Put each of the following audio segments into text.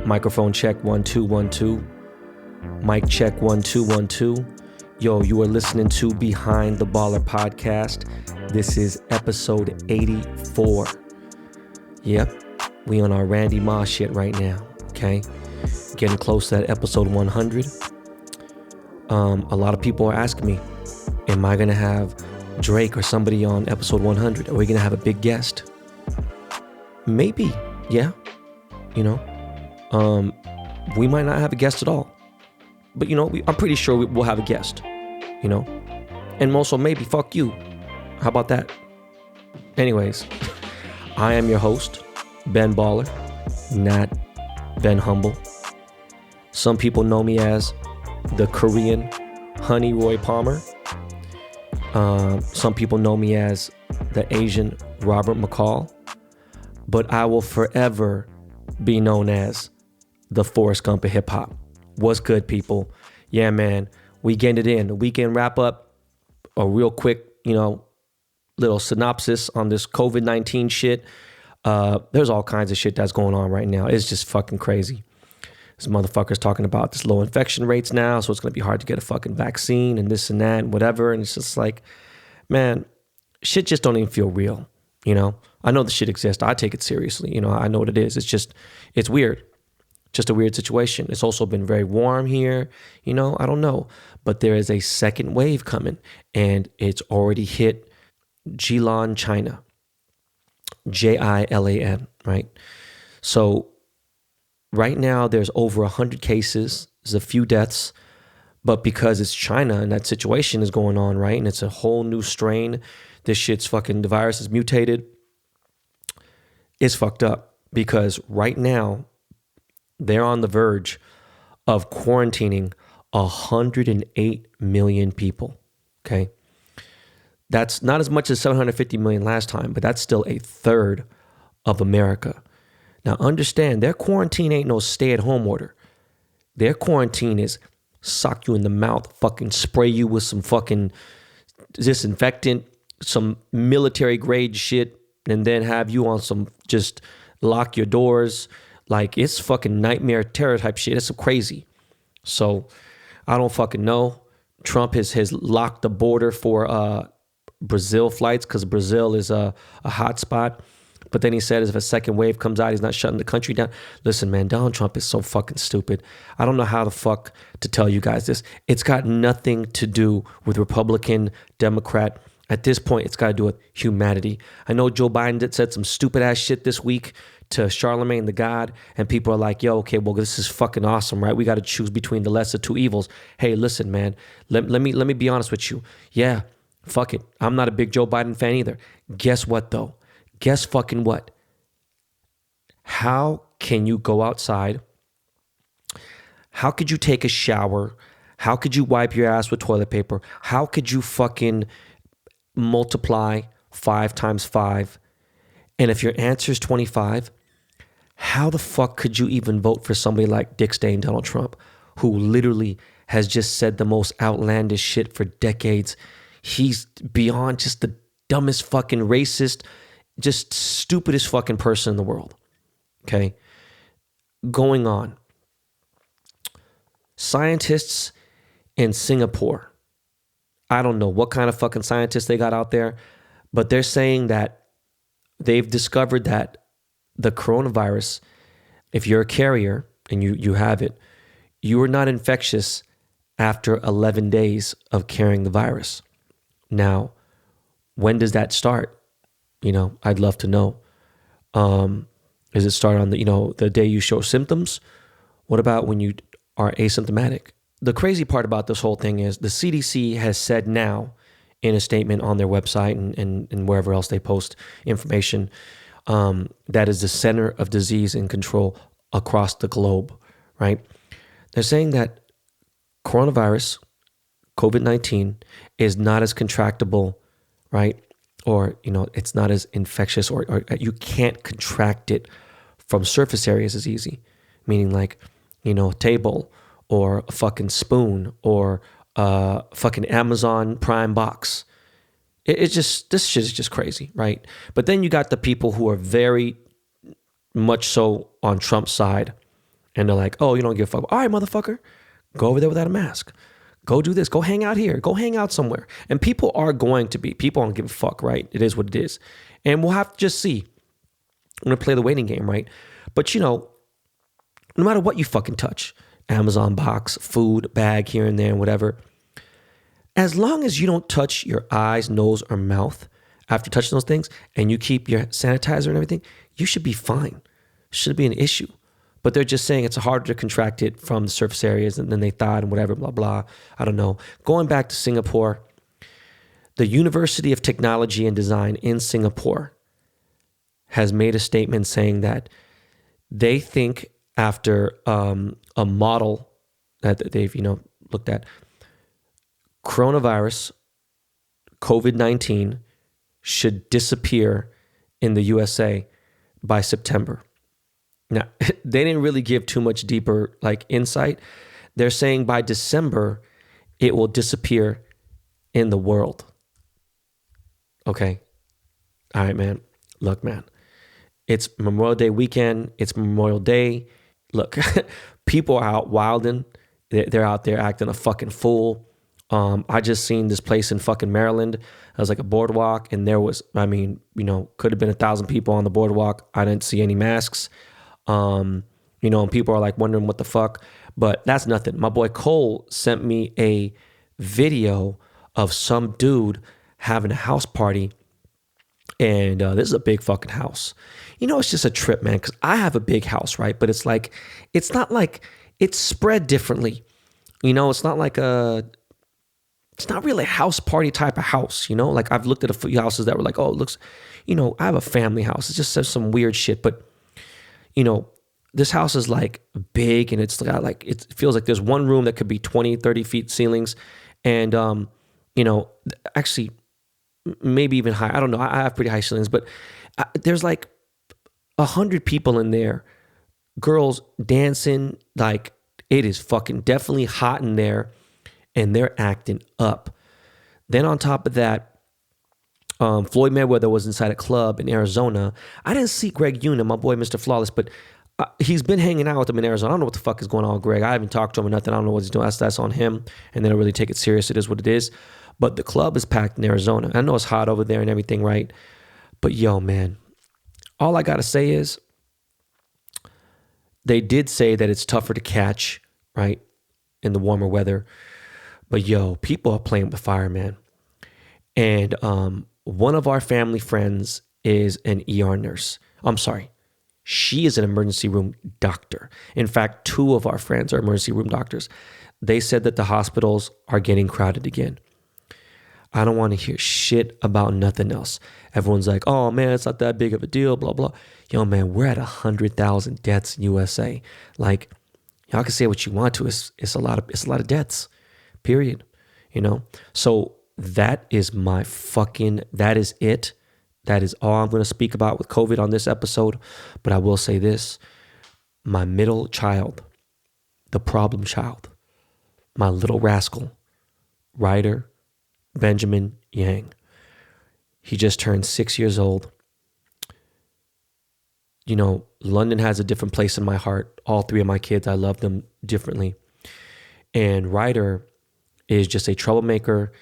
Microphone check 1 2 1 2. Mic check 1 2 1 2. Yo, you are listening to Behind the Baller podcast. This is episode 84. Yep, we on our Randy Moss shit right now. Okay, getting close to that episode 100. A lot of people are asking me, am I gonna have Drake or somebody on episode 100? Are we gonna have a big guest? Maybe, yeah. You know, we might not have a guest at all, but you know, I'm pretty sure we'll have a guest. You know, and also maybe fuck you. How about that? Anyways, I am your host, Ben Baller, not Ben Humble. Some people know me as the Korean Honey Roy Palmer. Some people know me as the Asian Robert McCall, but I will forever be known as the Forrest Gump of hip hop. What's good, people? Yeah, man, we getting it in. The weekend wrap up, a real quick, you know, little synopsis on this COVID-19 shit. There's all kinds of shit that's going on right now. It's just fucking crazy. This motherfucker's talking about this low infection rates now, so it's going to be hard to get a fucking vaccine and this and that and whatever. And it's just like, man, shit just don't even feel real, you know? I know the shit exists. I take it seriously. You know, I know what it is. It's just, it's weird. Just a weird situation. It's also been very warm here. You know, I don't know. But there is a second wave coming, and it's already hit Jilan, China. Jilan, right? So right now there's over 100 cases. There's a few deaths. But because it's China and that situation is going on, right? And it's a whole new strain. This shit's fucking, the virus is mutated. It's fucked up because right now they're on the verge of quarantining 108 million people. Okay. That's not as much as 750 million last time, but that's still a third of America. Now understand, their quarantine ain't no stay-at-home order. Their quarantine is sock you in the mouth, fucking spray you with some fucking disinfectant, some military grade shit, and then have you on some, just lock your doors. Like, it's fucking nightmare terror type shit. It's crazy. So I don't fucking know. Trump has locked the border for Brazil flights because Brazil is a hot spot. But then he said if a second wave comes out, he's not shutting the country down. Listen, man, Donald Trump is so fucking stupid. I don't know how the fuck to tell you guys this. It's got nothing to do with Republican, Democrat. At this point, it's got to do with humanity. I know Joe Biden said some stupid ass shit this week to Charlemagne the God, and people are like, yo, okay, well, this is fucking awesome, right? We got to choose between the lesser two evils. Hey, listen, man, let me be honest with you. Yeah, fuck it. I'm not a big Joe Biden fan either. Guess what, though? Guess fucking what? How can you go outside? How could you take a shower? How could you wipe your ass with toilet paper? How could you fucking multiply 5 times 5? And if your answer is 25, how the fuck could you even vote for somebody like Dick Stain Donald Trump, who literally has just said the most outlandish shit for decades? He's beyond just the dumbest fucking racist, just stupidest fucking person in the world. Okay? Going on. Scientists in Singapore, I don't know what kind of fucking scientists they got out there, but they're saying that they've discovered that the coronavirus, if you're a carrier and you have it, you are not infectious after 11 days of carrying the virus. Now, when does that start? You know, I'd love to know. Does it start on the day you show symptoms? What about when you are asymptomatic? The crazy part about this whole thing is the CDC has said now in a statement on their website and wherever else they post information, that is the center of disease and control across the globe, right? They're saying that coronavirus, COVID-19, is not as contractable, right? Or, you know, it's not as infectious, or you can't contract it from surface areas as easy. Meaning like, you know, a table or a fucking spoon or a fucking Amazon Prime box. It's just, this shit is just crazy, right? But then you got the people who are very much so on Trump's side, And they're like, oh, you don't give a fuck. All right, motherfucker, go over there without a mask. Go do this. Go hang out here. Go hang out somewhere. And people don't give a fuck, right? It is what it is. And we'll have to just see. I'm going to play the waiting game, right? But no matter what you fucking touch, Amazon box, food, bag here and there, and whatever, as long as you don't touch your eyes, nose, or mouth after touching those things, and you keep your sanitizer and everything, you should be fine. Shouldn't be an issue. But they're just saying it's harder to contract it from the surface areas than they thought and whatever, blah, blah. I don't know. Going back to Singapore, the University of Technology and Design in Singapore has made a statement saying that they think after a model that they've, looked at, coronavirus, COVID-19 should disappear in the USA by September. Now, they didn't really give too much deeper insight. They're saying by December, it will disappear in the world. Okay. All right, man. Look, man. It's Memorial Day weekend. It's Memorial Day. Look, people are out wilding. They're out there acting a fucking fool. I just seen this place in fucking Maryland. It was like a boardwalk, and there was, could have been 1,000 people on the boardwalk. I didn't see any masks. And people are wondering what the fuck, but that's nothing. My boy Cole sent me a video of some dude having a house party, and this is a big fucking house. It's just a trip, man, because I have a big house, right? But it's not like it's spread differently. It's not it's not really a house party type of house, I've looked at a few houses that were like, oh, it looks, I have a family house. It just says some weird shit, but this house is big, and it's got it feels like there's one room that could be 20, 30 feet ceilings. And, actually maybe even higher. I don't know. I have pretty high ceilings, but there's 100 people in there, girls dancing. It is fucking definitely hot in there, and they're acting up. Then on top of that, Floyd Mayweather was inside a club in Arizona. I didn't see Greg Una, my boy, Mr. Flawless, but he's been hanging out with him in Arizona. I don't know what the fuck is going on with Greg. I haven't talked to him or nothing. I don't know what he's doing. That's on him, and they don't really take it serious. It is what it is. But the club is packed in Arizona. I know it's hot over there and everything, right? But yo, man, all I got to say is they did say that it's tougher to catch, right, in the warmer weather. But yo, people are playing with fire, man. And one of our family friends is an ER nurse. I'm sorry. She is an emergency room doctor. In fact, 2 of our friends are emergency room doctors. They said that the hospitals are getting crowded again. I don't want to hear shit about nothing else. Everyone's like, oh man, it's not that big of a deal, blah, blah. Yo, man, we're at 100,000 deaths in USA. Y'all can say what you want to. It's a lot of deaths, period. So that is that is it. That is all I'm going to speak about with COVID on this episode. But I will say this, my middle child, the problem child, my little rascal, Ryder Benjamin Yang. He just turned 6 years old. London has a different place in my heart. All 3 of my kids, I love them differently. And Ryder is just a troublemaker.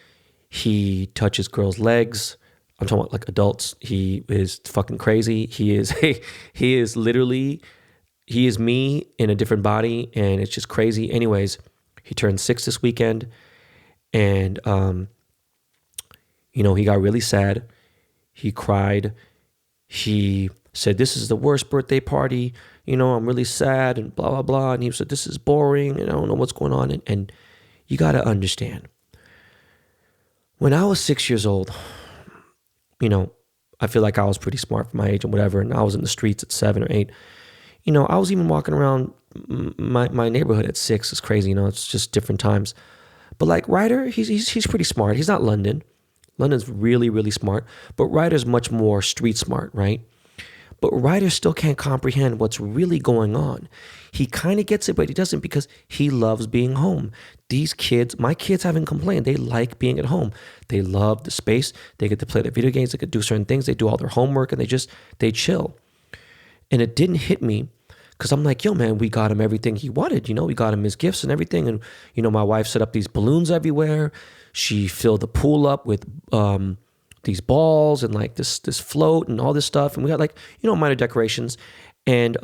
He touches girls' legs. I'm talking about adults. He is fucking crazy. He is me in a different body, and it's just crazy. Anyways, he turned 6 this weekend, and he got really sad. He cried. He said, this is the worst birthday party. I'm really sad and blah, blah, blah. And he said, this is boring and I don't know what's going on. And you got to understand, when I was 6 years old, I feel like I was pretty smart for my age and whatever. And I was in the streets at 7 or 8. I was even walking around my neighborhood at 6. It's crazy. It's just different times. But Ryder, he's pretty smart. He's not London. London's really, really smart. But Ryder's much more street smart, right? But Ryder still can't comprehend what's really going on. He kind of gets it, but he doesn't, because he loves being home. These kids, my kids haven't complained. They like being at home. They love the space. They get to play their video games. They could do certain things. They do all their homework, and they chill. And it didn't hit me Because I'm like, yo, man, we got him everything he wanted. We got him his gifts and everything. And, my wife set up these balloons everywhere. She filled the pool up with these balls and like this float and all this stuff. And we got like, minor decorations. And,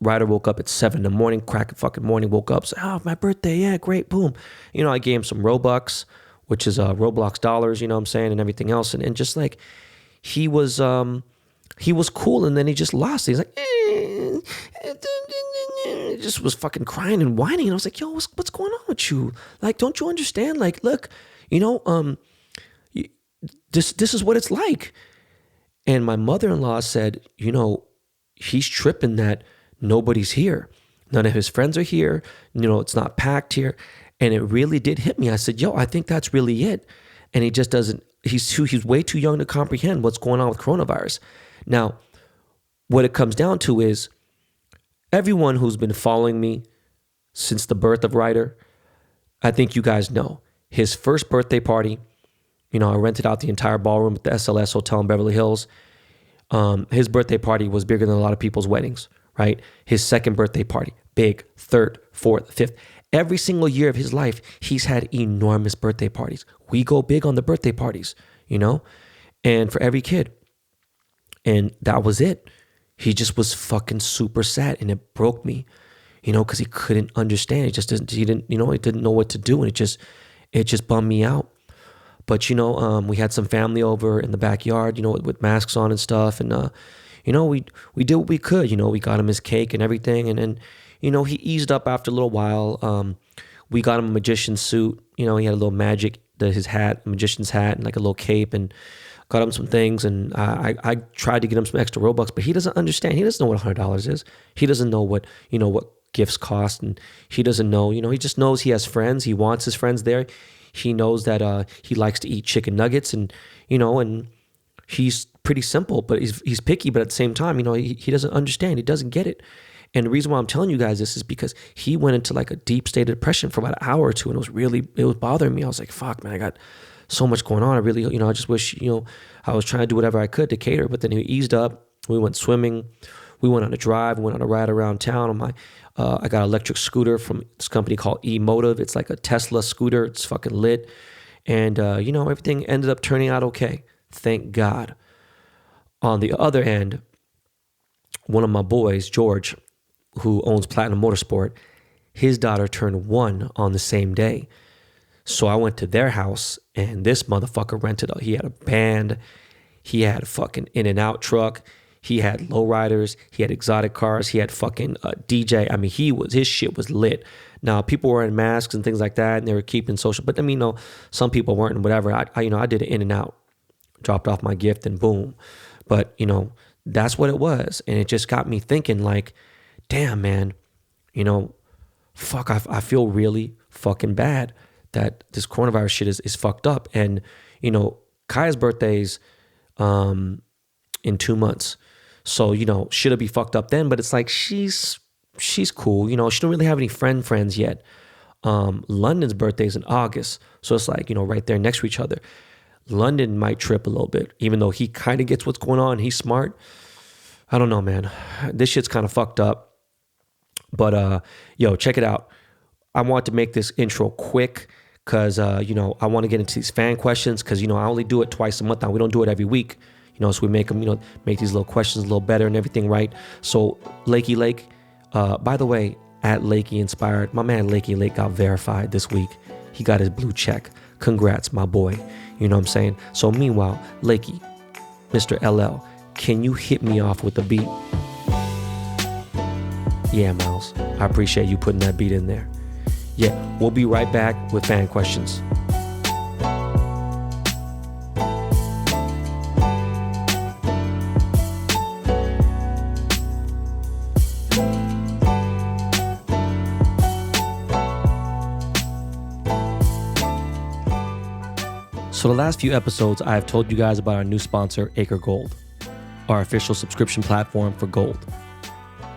Ryder woke up at 7 in the morning, crack of fucking morning, woke up, said, oh, my birthday. Yeah, great. Boom. I gave him some Robux, which is Roblox dollars, what I'm saying, and everything else. And just like, he was cool. And then he just lost it. He's like, just was fucking crying and whining. And I was like, yo, what's going on with you? Like, don't you understand? Like, look, this is what it's like. And my mother-in-law said, he's tripping that nobody's here. None of his friends are here. It's not packed here. And it really did hit me. I said, yo, I think that's really it. And he just doesn't, he's way too young to comprehend what's going on with coronavirus. Now, what it comes down to is everyone who's been following me since the birth of Ryder, I think you guys know, his first birthday party, I rented out the entire ballroom at the SLS Hotel in Beverly Hills. His birthday party was bigger than a lot of people's weddings, right? His second birthday party, big, third, fourth, fifth. Every single year of his life, he's had enormous birthday parties. We go big on the birthday parties, and for every kid. And that was it. He just was fucking super sad, and it broke me, because he couldn't understand. He didn't know what to do, and it just bummed me out. But, we had some family over in the backyard, with masks on and stuff. And, we did what we could, we got him his cake and everything. And then, he eased up after a little while. We got him a magician's suit. He had a little his hat, a magician's hat, and like a little cape, and got him some things. And I tried to get him some extra Robux, but he doesn't understand. He doesn't know what $100 is. He doesn't know what gifts cost. And he doesn't know, he just knows he has friends. He wants his friends there. He knows that he likes to eat chicken nuggets, and and he's pretty simple, but he's picky. But at the same time, he doesn't understand. He doesn't get it. And the reason why I'm telling you guys this is because he went into like a deep state of depression for about an hour or two, and it was bothering me. I was like, fuck, man, I got so much going on. I really, I just wish, I was trying to do whatever I could to cater. But then he eased up. We went swimming. We went on a drive. We went on a ride around town on my. I got an electric scooter from this company called E-Motive. It's like a Tesla scooter. It's fucking lit. And, everything ended up turning out okay. Thank God. On the other end, one of my boys, George, who owns Platinum Motorsport, his daughter turned 1 on the same day. So I went to their house, and this motherfucker he had a band. He had a fucking In-N-Out truck. He had lowriders, he had exotic cars, he had fucking DJ. I mean, his shit was lit. Now, people were wearing masks and things like that, and they were keeping social. But I mean, some people weren't, and whatever. I did it in and out, dropped off my gift, and boom. But that's what it was, and it just got me thinking, like, damn, man, fuck, I feel really fucking bad that this coronavirus shit is fucked up. And Kaya's birthday's in 2 months. So, should it be fucked up then? But it's like, she's cool. She don't really have any friends yet. London's birthday is in August. So it's like, right there next to each other. London might trip a little bit, even though he kind of gets what's going on. He's smart. I don't know, man. This shit's kind of fucked up. But, check it out. I want to make this intro quick because, I want to get into these fan questions because, I only do it twice a month now. We don't do it every week. So we make them, make these little questions a little better and everything, right? So Lakey Lake, by the way, at Lakey Inspired, my man Lakey Lake got verified this week. He got his blue check. Congrats, my boy. You know what I'm saying? So meanwhile, Lakey, Mr. LL, can you hit me off with a beat? Yeah, Miles, I appreciate you putting that beat in there. Yeah, we'll be right back with fan questions. So the last few episodes, I have told you guys about our new sponsor, Achor Gold, our official subscription platform for gold.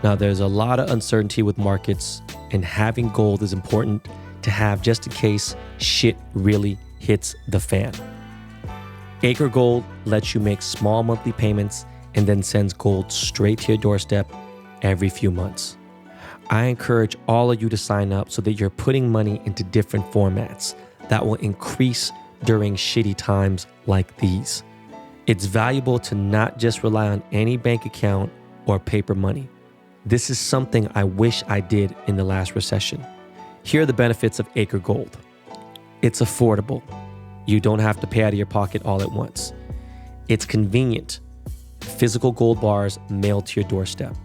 Now, there's a lot of uncertainty with markets, and having gold is important to have just in case shit really hits the fan. Achor Gold lets you make small monthly payments and then sends gold straight to your doorstep every few months. I encourage all of you to sign up so that you're putting money into different formats that will increase during shitty times like these. It's valuable to not just rely on any bank account or paper money. This is something I wish I did in the last recession. Here are the benefits of Achor Gold. It's affordable. You don't have to pay out of your pocket all at once. It's convenient. Physical gold bars mailed to your doorstep.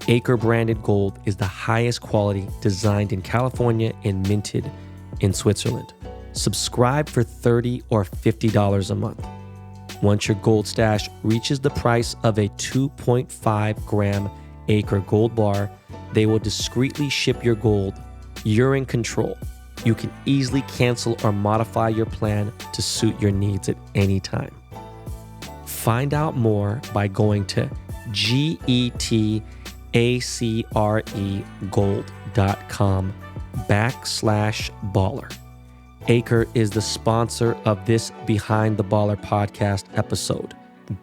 Achor branded gold is the highest quality, designed in California and minted in Switzerland. Subscribe for $30 or $50 a month. Once your gold stash reaches the price of a 2.5 gram Achor gold bar, they will discreetly ship your gold. You're in control. You can easily cancel or modify your plan to suit your needs at any time. Find out more by going to getacregold.com/baller. Achor is the sponsor of this Behind the Baller podcast episode.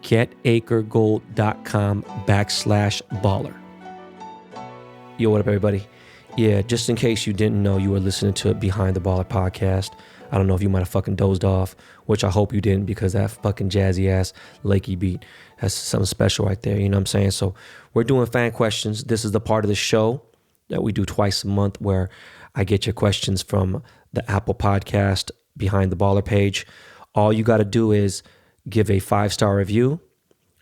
getacregold.com/baller. Yo, what up, everybody? Yeah, just in case you didn't know, you were listening to Behind the Baller podcast. I don't know if you might have fucking dozed off, which I hope you didn't, because that fucking jazzy ass Lakey beat, that's something special right there. You know what I'm saying? So we're doing fan questions. This is the part of the show that we do twice a month where I get your questions from the Apple Podcast Behind the Baller page. All you got to do is give a 5-star review,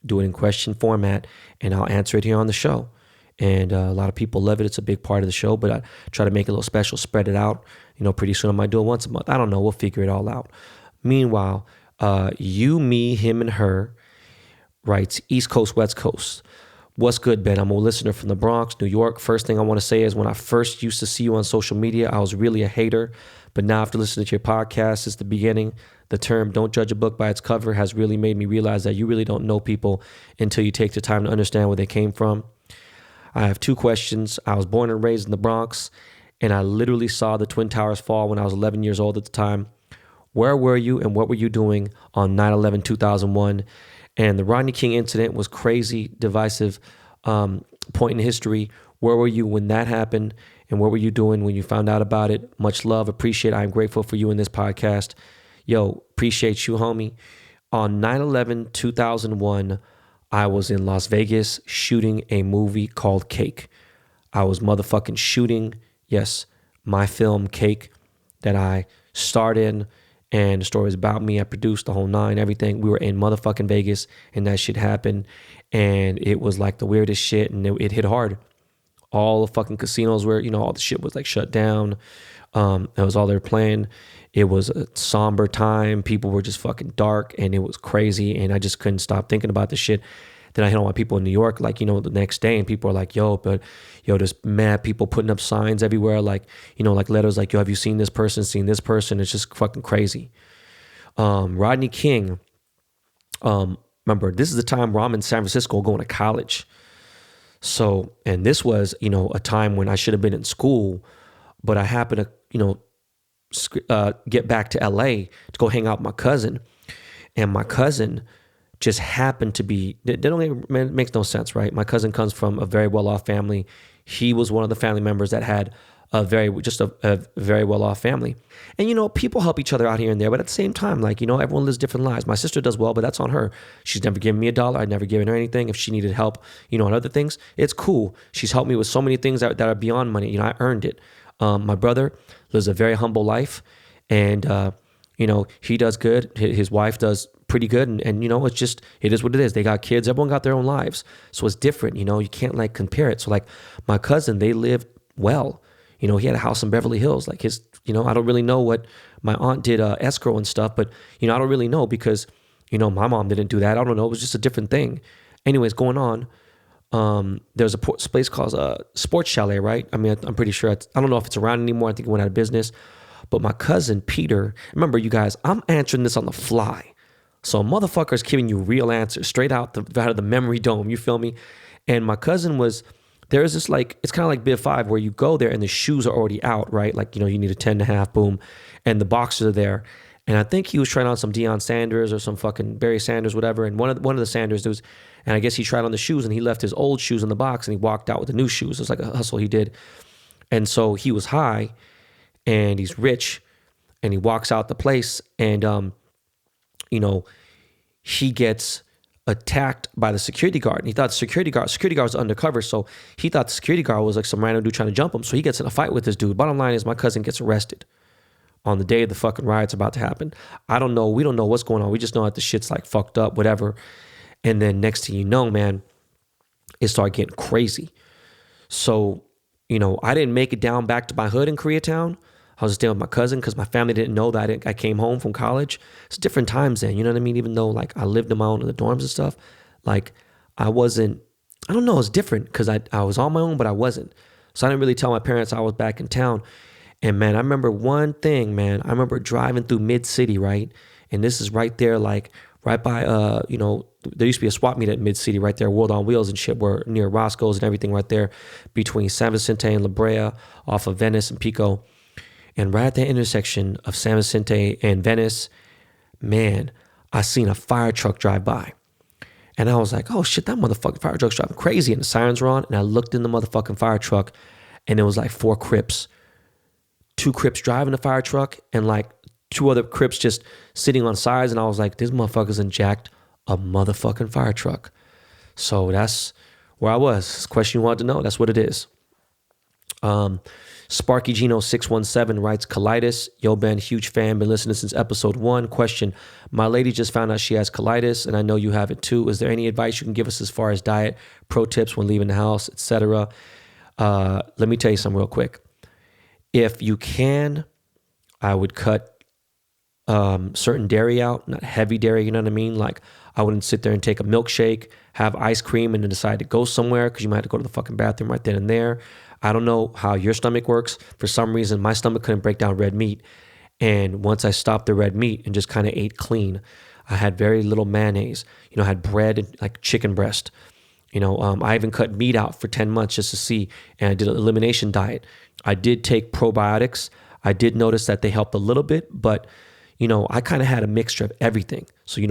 do it in question format, and I'll answer it here on the show. And a lot of people love it. It's a big part of the show, but I try to make it a little special, spread it out. You know, pretty soon I might do it once a month. I don't know. We'll figure it all out. Meanwhile, you, me, him, and her writes East Coast, West Coast. What's good, Ben? I'm a listener from the Bronx, New York. First thing I want to say is when I first used to see you on social media, I was really a hater. But now after listening to your podcast since the beginning, the term "don't judge a book by its cover" has really made me realize that you really don't know people until you take the time to understand where they came from. I have 2 questions. I was born and raised in the Bronx, and I literally saw the Twin Towers fall when I was 11 years old at the time. Where were you and what were you doing on 9/11/2001? And the Rodney King incident was crazy, divisive point in history. Where were you when that happened? And what were you doing when you found out about it? Much love, appreciate it. I'm grateful for you in this podcast. Yo, appreciate you, homie. On 9/11/2001, I was in Las Vegas shooting a movie called Cake. I was motherfucking shooting, yes, my film Cake that I starred in, and the story is about me. I produced the whole 9, everything. We were in motherfucking Vegas, and that shit happened, and it was like the weirdest shit, and it hit hard. All the fucking casinos were, all the shit was like shut down. That was all they were playing. It was a somber time. People were just fucking dark, and it was crazy, and I just couldn't stop thinking about this shit. Then I hit on my people in New York, like, the next day, and people are like, there's mad people putting up signs everywhere, like, like letters like, yo, have you seen this person, It's just fucking crazy. Rodney King, remember, this is the time where I'm in San Francisco going to college. So, and this was, a time when I should have been in school, but I happened to, get back to LA to go hang out with my cousin. And my cousin just happened to be, makes no sense, right? My cousin comes from a very well-off family. He was one of the family members that had a very well-off family. And, people help each other out here and there, but at the same time, like, everyone lives different lives. My sister does well, but that's on her. She's never given me $1. I've never given her anything. If she needed help, on other things, it's cool. She's helped me with so many things that are beyond money. I earned it. My brother lives a very humble life, and, he does good. His wife does pretty good. And it is what it is. They got kids. Everyone got their own lives. So it's different, you can't like compare it. So like my cousin, they lived well. He had a house in Beverly Hills. Like his, I don't really know what my aunt did, escrow and stuff, but, I don't really know because, my mom didn't do that. I don't know. It was just a different thing. Anyways, going on, there's a place called Sports Chalet, right? I mean, I'm pretty sure I don't know if it's around anymore. I think it went out of business. But my cousin, Peter, remember you guys, I'm answering this on the fly. So motherfucker's giving you real answers straight out of the memory dome. You feel me? And my cousin there's this like, it's kind of like Bib 5 where you go there and the shoes are already out, right? Like, you need a 10.5, boom. And the boxers are there. And I think he was trying on some Deion Sanders or some fucking Barry Sanders, whatever. And one of the Sanders dudes, and I guess he tried on the shoes and he left his old shoes in the box and he walked out with the new shoes. It was like a hustle he did. And so he was high and he's rich and he walks out the place and, he gets attacked by the security guard. And he thought the security guard was undercover. So he thought the security guard was like some random dude trying to jump him. So he gets in a fight with this dude. Bottom line is my cousin gets arrested on the day of the fucking riot's about to happen. I don't know. We don't know what's going on. We just know that the shit's like fucked up, whatever. And then next thing you know, man, it started getting crazy. So, I didn't make it down back to my hood in Koreatown. I was staying with my cousin because my family didn't know that I came home from college. It's different times then, you know what I mean? Even though like I lived on my own in the dorms and stuff, like I don't know, it's different because I was on my own, but I wasn't. So I didn't really tell my parents I was back in town. And man, I remember one thing, man. I remember driving through Mid-City, right? And this is right there, like right by, there used to be a swap meet at Mid-City right there, World on Wheels and shit, were near Roscoe's and everything right there between San Vicente and La Brea off of Venice and Pico. And right at the intersection of San Vicente and Venice, man, I seen a fire truck drive by. And I was like, oh shit, that motherfucking fire truck's driving crazy. And the sirens were on. And I looked in the motherfucking fire truck and it was like 4 Crips. 2 Crips driving the fire truck and like 2 other Crips just sitting on sides. And I was like, this motherfucker's jacked a motherfucking fire truck. So that's where I was. This question you wanted to know, that's what it is. Sparky Gino 617 writes, colitis. Yo, Ben, huge fan. Been listening since episode 1. Question, my lady just found out she has colitis and I know you have it too. Is there any advice you can give us as far as diet, pro tips when leaving the house, etc.? Let me tell you something real quick. If you can, I would cut certain dairy out, not heavy dairy, you know what I mean? Like I wouldn't sit there and take a milkshake, have ice cream and then decide to go somewhere because you might have to go to the fucking bathroom right then and there. I don't know how your stomach works. For some reason, my stomach couldn't break down red meat. And once I stopped the red meat and just kind of ate clean, I had very little mayonnaise. I had bread and like chicken breast. I even cut meat out for 10 months just to see. And I did an elimination diet. I did take probiotics. I did notice that they helped a little bit, but I kind of had a mixture of everything. So, I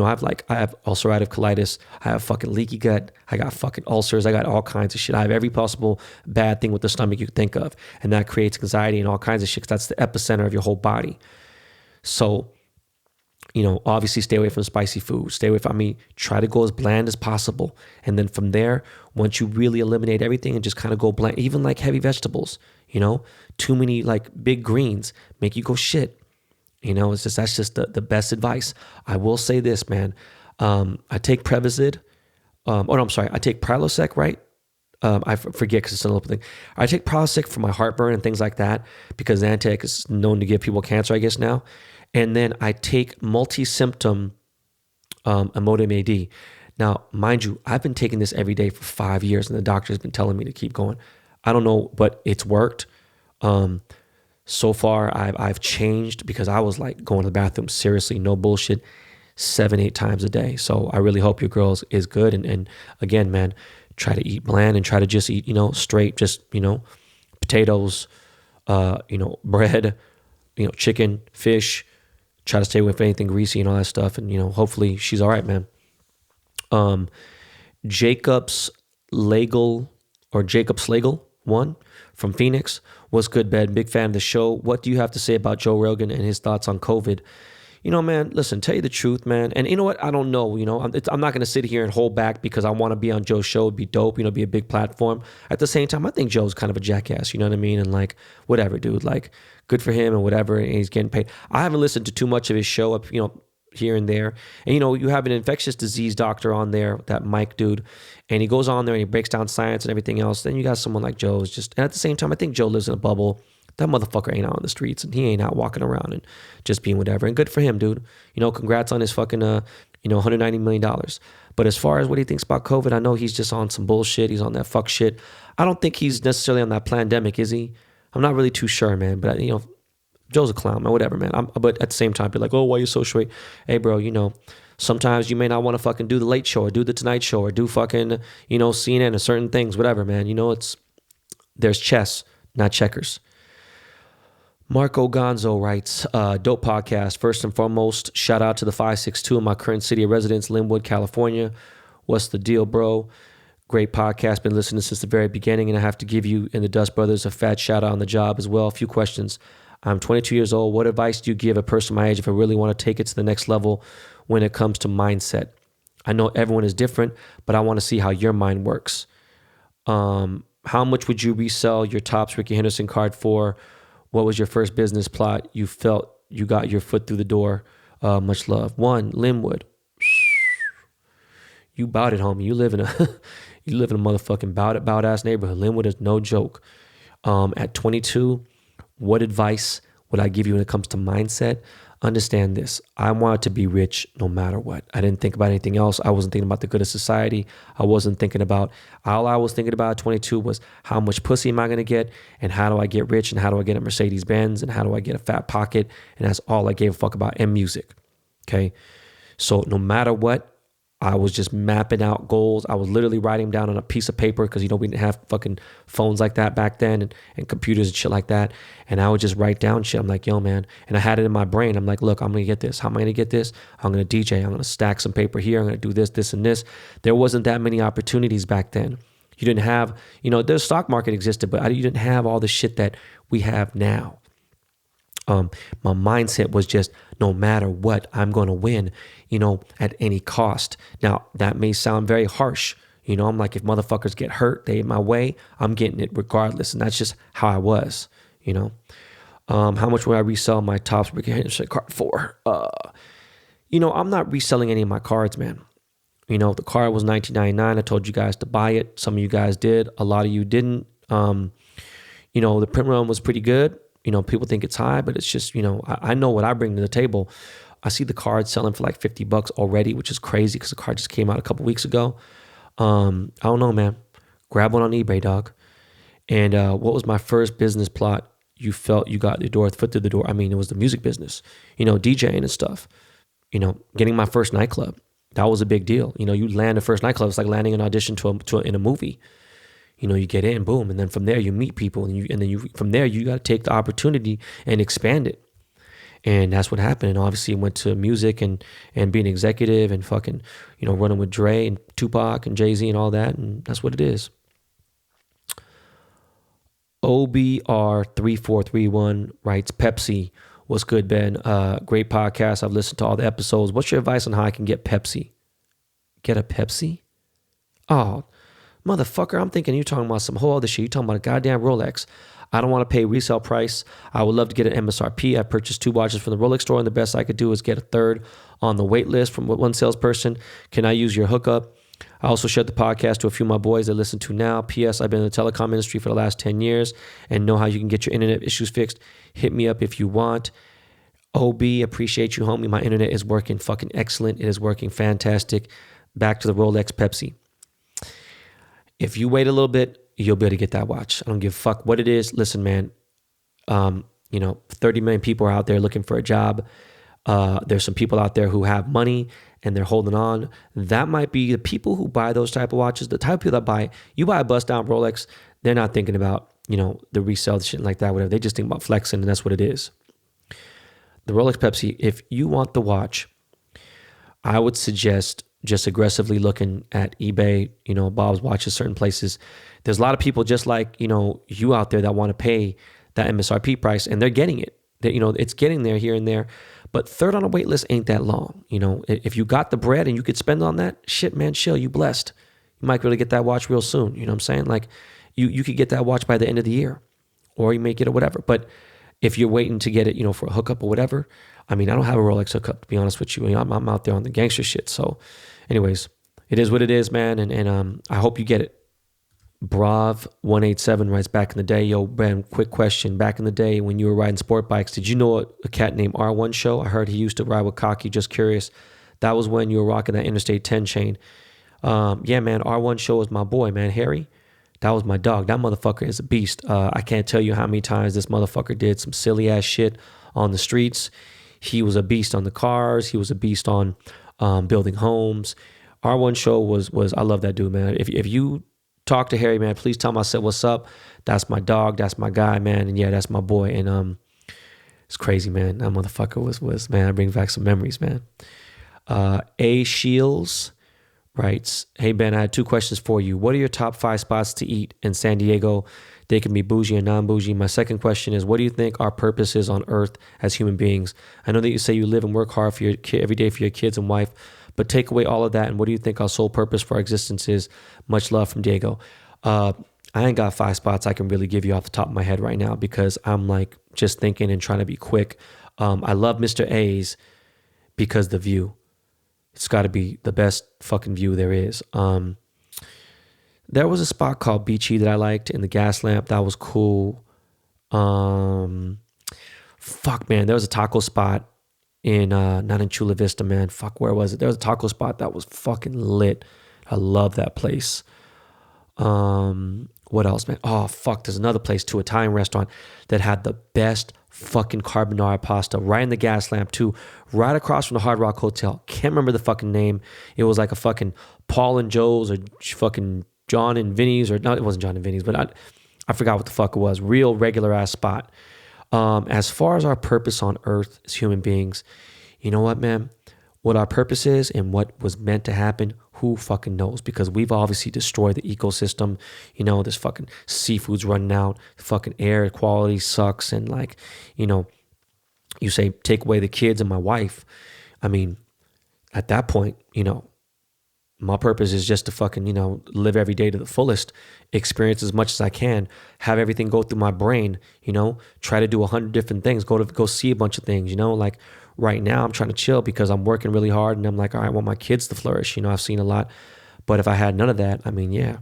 have ulcerative colitis. I have fucking leaky gut. I got fucking ulcers. I got all kinds of shit. I have every possible bad thing with the stomach you could think of. And that creates anxiety and all kinds of shit because that's the epicenter of your whole body. So, obviously stay away from spicy food. Try to go as bland as possible. And then from there, once you really eliminate everything and just kind of go bland, even like heavy vegetables, too many like big greens make you go shit. That's just the best advice. I will say this, man. I take Prevacid. I take Prilosec, right? I forget because it's a little thing. I take Prilosec for my heartburn and things like that because Zantac is known to give people cancer, I guess now. And then I take multi-symptom Imodium AD. Now, mind you, I've been taking this every day for 5 years and the doctor's been telling me to keep going. I don't know, but it's worked. So far, I've changed because I was like going to the bathroom, seriously, no bullshit, 7-8 times a day. So I really hope your girl is good. And again, man, try to eat bland and try to just eat, straight, just, potatoes, bread, chicken, fish. Try to stay away from anything greasy and all that stuff. And, hopefully she's all right, man. Jacobs Slagle 1 from Phoenix. What's good, Ben? Big fan of the show. What do you have to say about Joe Rogan and his thoughts on COVID? Man, listen, tell you the truth, man. And you know what? I don't know. I'm not going to sit here and hold back because I want to be on Joe's show. It'd be dope, be a big platform. At the same time, I think Joe's kind of a jackass, you know what I mean? And like, whatever, dude, like good for him and whatever. And he's getting paid. I haven't listened to too much of his show up, here and there. And, you have an infectious disease doctor on there, that Mike dude, and he goes on there and he breaks down science and everything else. Then you got someone like Joe who's and at the same time, I think Joe lives in a bubble. That motherfucker ain't out on the streets and he ain't out walking around and just being whatever. And good for him, dude. Congrats on his fucking, $190 million. But as far as what he thinks about COVID, I know he's just on some bullshit. He's on that fuck shit. I don't think he's necessarily on that pandemic, is he? I'm not really too sure, man. But, Joe's a clown, man, whatever, man. But at the same time, be like, oh, why you so straight? Hey, bro, sometimes you may not want to fucking do the Late Show or do the Tonight Show or do fucking, CNN or certain things, whatever, man. There's chess, not checkers. Marco Gonzo writes, dope podcast. First and foremost, shout out to the 562 in my current city of residence, Linwood, California. What's the deal, bro? Great podcast. Been listening since the very beginning, and I have to give you and the Dust Brothers a fat shout out on the job as well. A few questions. I'm 22 years old. What advice do you give a person my age if I really want to take it to the next level when it comes to mindset? I know everyone is different, but I want to see how your mind works. How much would you resell your Topps Ricky Henderson card for? What was your first business plot? You felt you got your foot through the door. Much love. 1, Linwood. You bout it, homie. You live in a motherfucking bout ass neighborhood. Linwood is no joke. At 22, what advice would I give you when it comes to mindset? Understand this. I wanted to be rich no matter what. I didn't think about anything else. I wasn't thinking about the good of society. All I was thinking about at 22 was how much pussy am I going to get, and how do I get rich, and how do I get a Mercedes Benz, and how do I get a fat pocket, and that's all I gave a fuck about, and music. Okay? So no matter what, I was just mapping out goals. I was literally writing them down on a piece of paper because, we didn't have fucking phones like that back then and computers and shit like that. And I would just write down shit. I'm like, yo, man. And I had it in my brain. I'm like, look, I'm going to get this. How am I going to get this? I'm going to DJ. I'm going to stack some paper here. I'm going to do this, this, and this. There wasn't that many opportunities back then. You didn't have, the stock market existed, but you didn't have all the shit that we have now. My mindset was just, no matter what, I'm going to win, at any cost. Now, that may sound very harsh. I'm like, if motherfuckers get hurt, they in my way, I'm getting it regardless. And that's just how I was, How much would I resell my Topps Ricky Henderson card for? I'm not reselling any of my cards, man. The card was $19.99. I told you guys to buy it. Some of you guys did. A lot of you didn't. The print run was pretty good. People think it's high, but it's just, I know what I bring to the table. I see the card selling for like $50 already, which is crazy because the card just came out a couple weeks ago. I don't know, man. Grab one on eBay, dog. And what was my first business plot? You felt you got your foot through the door. I mean, it was the music business, DJing and stuff. Getting my first nightclub. That was a big deal. You land the first nightclub. It's like landing an audition in a movie. You get in, boom, and then from there you meet people, and from there you got to take the opportunity and expand it. And that's what happened. And obviously went to music and being executive and fucking, running with Dre and Tupac and Jay-Z and all that. And that's what it is. OBR3431 writes, Pepsi. What's good, Ben? Great podcast. I've listened to all the episodes. What's your advice on how I can get Pepsi? Get a Pepsi? Oh, motherfucker, I'm thinking you're talking about some whole other shit. You're talking about a goddamn Rolex. I don't want to pay resale price. I would love to get an MSRP. I purchased 2 watches from the Rolex store, and the best I could do is get a third on the wait list from one salesperson. Can I use your hookup? I also shared the podcast to a few of my boys that listen to now. P.S. I've been in the telecom industry for the last 10 years and know how you can get your internet issues fixed. Hit me up if you want. OB, appreciate you, homie. My internet is working fucking excellent. It is working fantastic. Back to the Rolex Pepsi. If you wait a little bit, you'll be able to get that watch. I don't give a fuck what it is. Listen, man, 30 million people are out there looking for a job. There's some people out there who have money and they're holding on. That might be the people who buy those type of watches, the type of people that you buy a bust down Rolex, they're not thinking about, the resale shit like that, whatever. They just think about flexing, and that's what it is. The Rolex Pepsi, if you want the watch, I would suggest just aggressively looking at eBay, Bob's Watches, certain places. There's a lot of people just like, you out there that want to pay that MSRP price, and they're getting it. It's getting there here and there. But third on a wait list ain't that long. If you got the bread and you could spend on that, shit, man, chill, you blessed. You might really get that watch real soon. You know what I'm saying? Like, you could get that watch by the end of the year, or you may get it whatever. But if you're waiting to get it, for a hookup or whatever, I mean, I don't have a Rolex hookup, to be honest with you. I'm out there on the gangster shit. So anyways, it is what it is, man. And I hope you get it. Brav187 writes, back in the day, yo, Ben, quick question. Back in the day when you were riding sport bikes, did you know a cat named R1 Show? I heard he used to ride with Cocky. Just curious. That was when you were rocking that Interstate 10 chain. Yeah, man, R1 Show was my boy, man. Harry, that was my dog. That motherfucker is a beast. I can't tell you how many times this motherfucker did some silly ass shit on the streets. He was a beast on the cars. He was a beast on building homes. R1 Show was I love that dude, man. If you talk to Harry, man, please tell him I said what's up. That's my dog. That's my guy, man. And yeah, that's my boy. And It's crazy, man. That motherfucker was man. I bring back some memories, man. A Shields writes, "Hey Ben, I had two questions for you. What are your top 5 spots to eat in San Diego? They can be bougie and non-bougie. My second question is, what do you think our purpose is on Earth as human beings? I know that you say you live and work hard for your every day for your kids and wife, but take away all of that, and what do you think our sole purpose for our existence is? Much love from Diego." I ain't got 5 spots I can really give you off the top of my head right now because I'm like just thinking and trying to be quick. I love Mr. A's because the view. It's got to be the best fucking view there is. There was a spot called Beachy that I liked in the gas lamp. That was cool. Fuck, man. There was a taco spot in, not in Chula Vista, man. Fuck, where was it? There was a taco spot that was fucking lit. I love that place. What else, man? Oh, fuck. There's another place too, Italian restaurant that had the best fucking carbonara pasta right in the gas lamp too, right across from the Hard Rock Hotel. Can't remember the fucking name. It was like a fucking Paul and Joe's or fucking John and Vinny's, or no, it wasn't John and Vinny's, but I forgot what the fuck it was. Real regular ass spot. As far as our purpose on Earth as human beings, you know what, man? What our purpose is and what was meant to happen, who fucking knows? Because we've obviously destroyed the ecosystem. You know, this fucking seafood's running out. Fucking air quality sucks. And like, you know, you say take away the kids and my wife. I mean, at that point, you know, my purpose is just to fucking, you know, live every day to the fullest, experience as much as I can, have everything go through my brain, you know, try to do 100 different things, go see a bunch of things, you know, like right now I'm trying to chill because I'm working really hard and I'm like, all right, I want my kids to flourish. You know, I've seen a lot, but if I had none of that, I mean, yeah,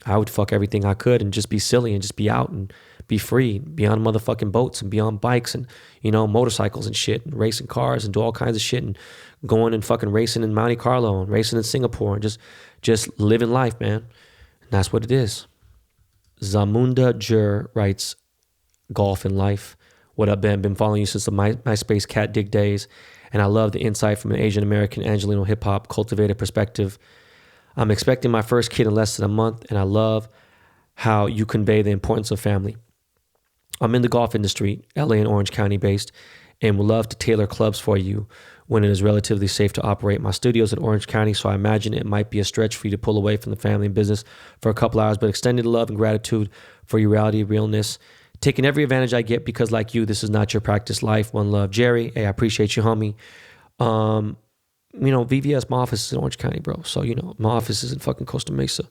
I would fuck everything I could and just be silly and just be out and be free, be on motherfucking boats and be on bikes and, you know, motorcycles and shit and racing cars and do all kinds of shit and going and fucking racing in Monte Carlo and racing in Singapore and just living life, man. And that's what it is. Zamunda Jur writes, golf and life. What up, Ben? Been following you since the MySpace Cat Dig days, and I love the insight from an Asian American Angelino hip hop cultivated perspective. I'm expecting my first kid in less than a month, and I love how you convey the importance of family. I'm in the golf industry, LA and Orange County based, and would love to tailor clubs for you when it is relatively safe to operate. My studio's in Orange County, so I imagine it might be a stretch for you to pull away from the family and business for a couple hours, but extending the love and gratitude for your reality, realness, taking every advantage I get because like you, this is not your practice life. One love, Jerry. Hey, I appreciate you, homie. You know, VVS, my office is in Orange County, bro. So, you know, my office is in fucking Costa Mesa.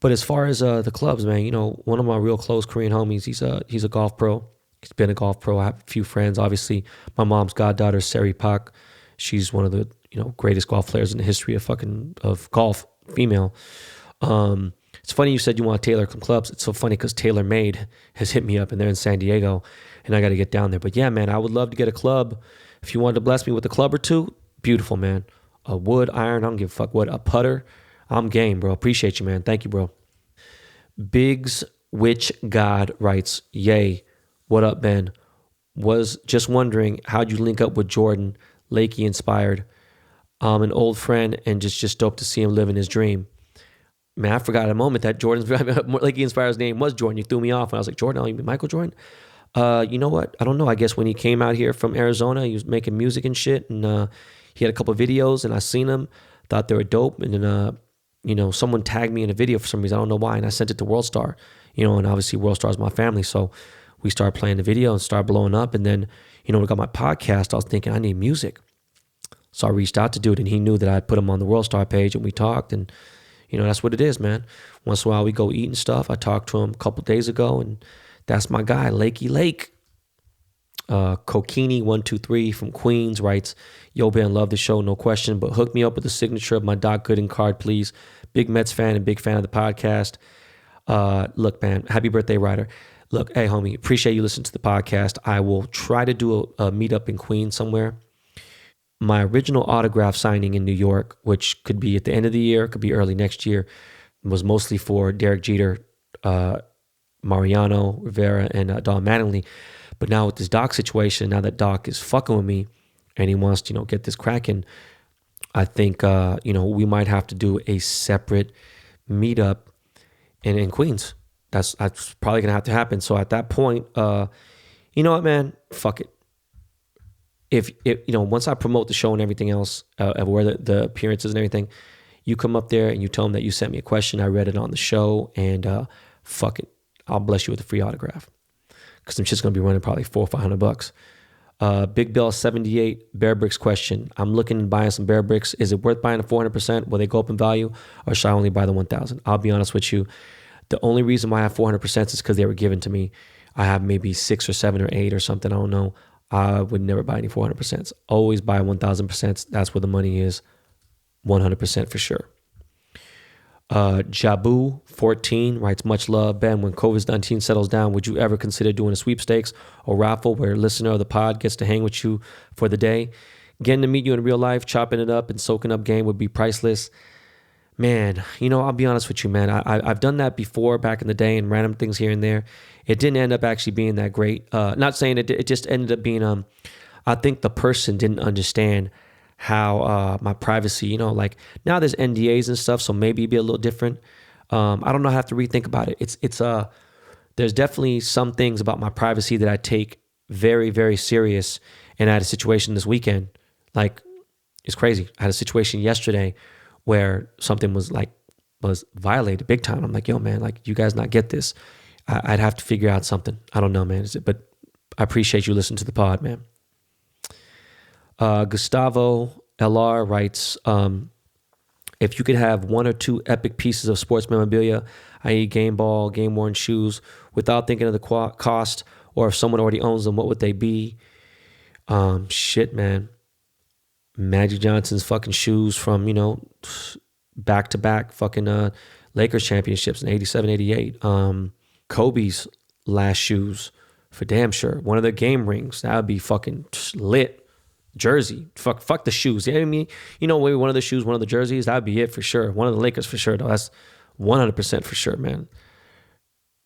But as far as the clubs, man, you know, one of my real close Korean homies, he's a golf pro. He's been a golf pro. I have a few friends. Obviously, my mom's goddaughter, Seri Pak. She's one of the, you know, greatest golf players in the history of golf, female. It's funny you said you want to tailor some clubs. It's so funny because TaylorMade has hit me up and they're in San Diego and I got to get down there. But yeah, man, I would love to get a club. If you wanted to bless me with a club or two, beautiful, man. A wood, iron, I don't give a fuck what, a putter. I'm game, bro. Appreciate you, man. Thank you, bro. Biggs Witch God writes, yay. What up, Ben? Was just wondering, how'd you link up with Jordan, Lakey inspired? An old friend and just dope to see him living his dream. Man, I forgot at a moment that Jordan's Lakey inspired's name was Jordan. You threw me off and I was like, Jordan, oh, you mean Michael Jordan? You know what? I don't know. I guess when he came out here from Arizona, he was making music and shit, and he had a couple of videos, and I seen them, thought they were dope, and then you know, someone tagged me in a video for some reason. I don't know why, and I sent it to WorldStar. You know, and obviously WorldStar is my family, so we started playing the video and started blowing up. And then, you know, when I got my podcast, I was thinking I need music, so I reached out to dude, and he knew that I'd put him on the WorldStar page, and we talked, and you know, that's what it is, man. Once in a while we go eat and stuff. I talked to him a couple days ago, and that's my guy, Lakey Lake. Kokini123 from Queens writes, yo, Ben, love the show, no question, but hook me up with the signature of my Doc Gooden card, please. Big Mets fan and big fan of the podcast. Look, man, happy birthday, Ryder. Look, hey, homie, appreciate you listening to the podcast. I will try to do a meetup in Queens somewhere. My original autograph signing in New York, which could be at the end of the year, could be early next year, was mostly for Derek Jeter, Mariano Rivera, and Don Mattingly. But now with this Doc situation, now that Doc is fucking with me and he wants to, you know, get this cracking, I think, you know, we might have to do a separate meetup in Queens. That's probably going to have to happen. So at that point, you know what, man? Fuck it. if once I promote the show and everything else, of where the appearances and everything, you come up there and you tell them that you sent me a question, I read it on the show, and fuck it, I'll bless you with a free autograph, because I'm just gonna be running probably $400 or $500. Big Bill 78 Bear Bricks question. I'm looking at buying some Bear Bricks. Is it worth buying the 400%? Will they go up in value, or should I only buy the 1,000? I'll be honest with you. The only reason why I have 400% is because they were given to me. I have maybe 6 or 7 or 8 or something. I don't know. I would never buy any 400%. Always buy 1,000%. That's where the money is. 100% for sure. Jabu 14 writes, much love, Ben. When COVID-19 settles down, would you ever consider doing a sweepstakes or raffle where a listener of the pod gets to hang with you for the day? Getting to meet you in real life, chopping it up and soaking up game would be priceless. Man, I'll be honest with you, man. I've done that before back in the day, and random things here and there. It didn't end up actually being that great. Not saying it just ended up being, I think the person didn't understand how my privacy, like now there's NDAs and stuff, so maybe it'd be a little different. I don't know, I have to rethink about it. It's there's definitely some things about my privacy that I take very, very serious. And I had a situation this weekend, like, it's crazy. I had a situation yesterday where something was violated big time. I'm like, yo, man, like, you guys not get this. I'd have to figure out something. I don't know, man. But I appreciate you listening to the pod, man. Gustavo LR writes, if you could have 1 or 2 epic pieces of sports memorabilia, i.e. game ball, game-worn shoes, without thinking of the cost, or if someone already owns them, what would they be? Shit, man. Magic Johnson's fucking shoes from, back-to-back fucking Lakers championships in 87, 88. Kobe's last shoes, for damn sure. One of the game rings, that would be fucking lit. Jersey, fuck the shoes. You know what I mean? Maybe one of the shoes, one of the jerseys, that'd be it for sure. One of the Lakers for sure, though. That's 100% for sure, man.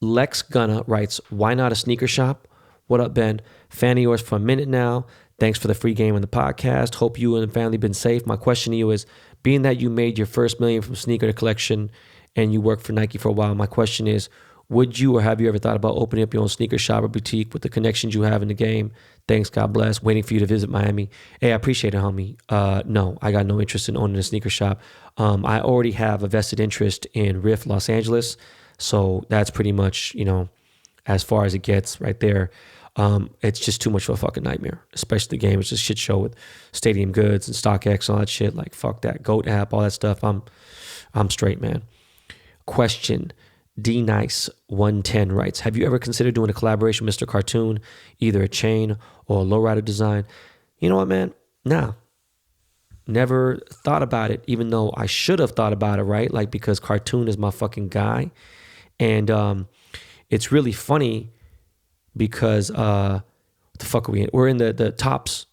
Lex Gunna writes, why not a sneaker shop? What up, Ben? Fan of yours for a minute now. Thanks for the free game on the podcast. Hope you and the family been safe. My question to you is, being that you made your first million from sneaker collection and you worked for Nike for a while, my question is, would you or have you ever thought about opening up your own sneaker shop or boutique with the connections you have in the game? Thanks, God bless. Waiting for you to visit Miami. Hey, I appreciate it, homie. No, I got no interest in owning a sneaker shop. I already have a vested interest in Riff Los Angeles. So that's pretty much, as far as it gets right there. It's just too much of a fucking nightmare, especially the game. It's just a shit show with Stadium Goods and StockX and all that shit. Like, fuck that. GOAT app, all that stuff. I'm straight, man. Question. D-Nice110 writes, have you ever considered doing a collaboration with Mr. Cartoon, either a chain or a lowrider design? You know what, man? Nah. Never thought about it, even though I should have thought about it, right? Like, because Cartoon is my fucking guy. And it's really funny because what the fuck are we in? We're in the Tops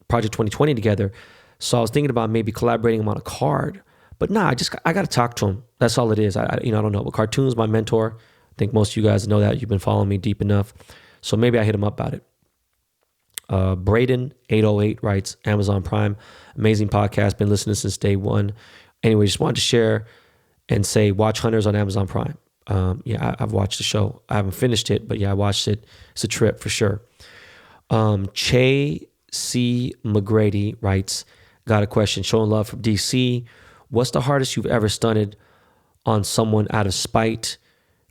Project 2020 together. So I was thinking about maybe collaborating him on a card. But nah, I got to talk to him. That's all it is. I don't know. But Cartoon's my mentor. I think most of you guys know that. You've been following me deep enough. So maybe I hit him up about it. Braden808 writes, Amazon Prime, amazing podcast. Been listening since day one. Anyway, just wanted to share and say, watch Hunters on Amazon Prime. I've watched the show. I haven't finished it, but yeah, I watched it. It's a trip for sure. Che C. McGrady writes, got a question. Showing love from DC. What's the hardest you've ever stunted on someone out of spite?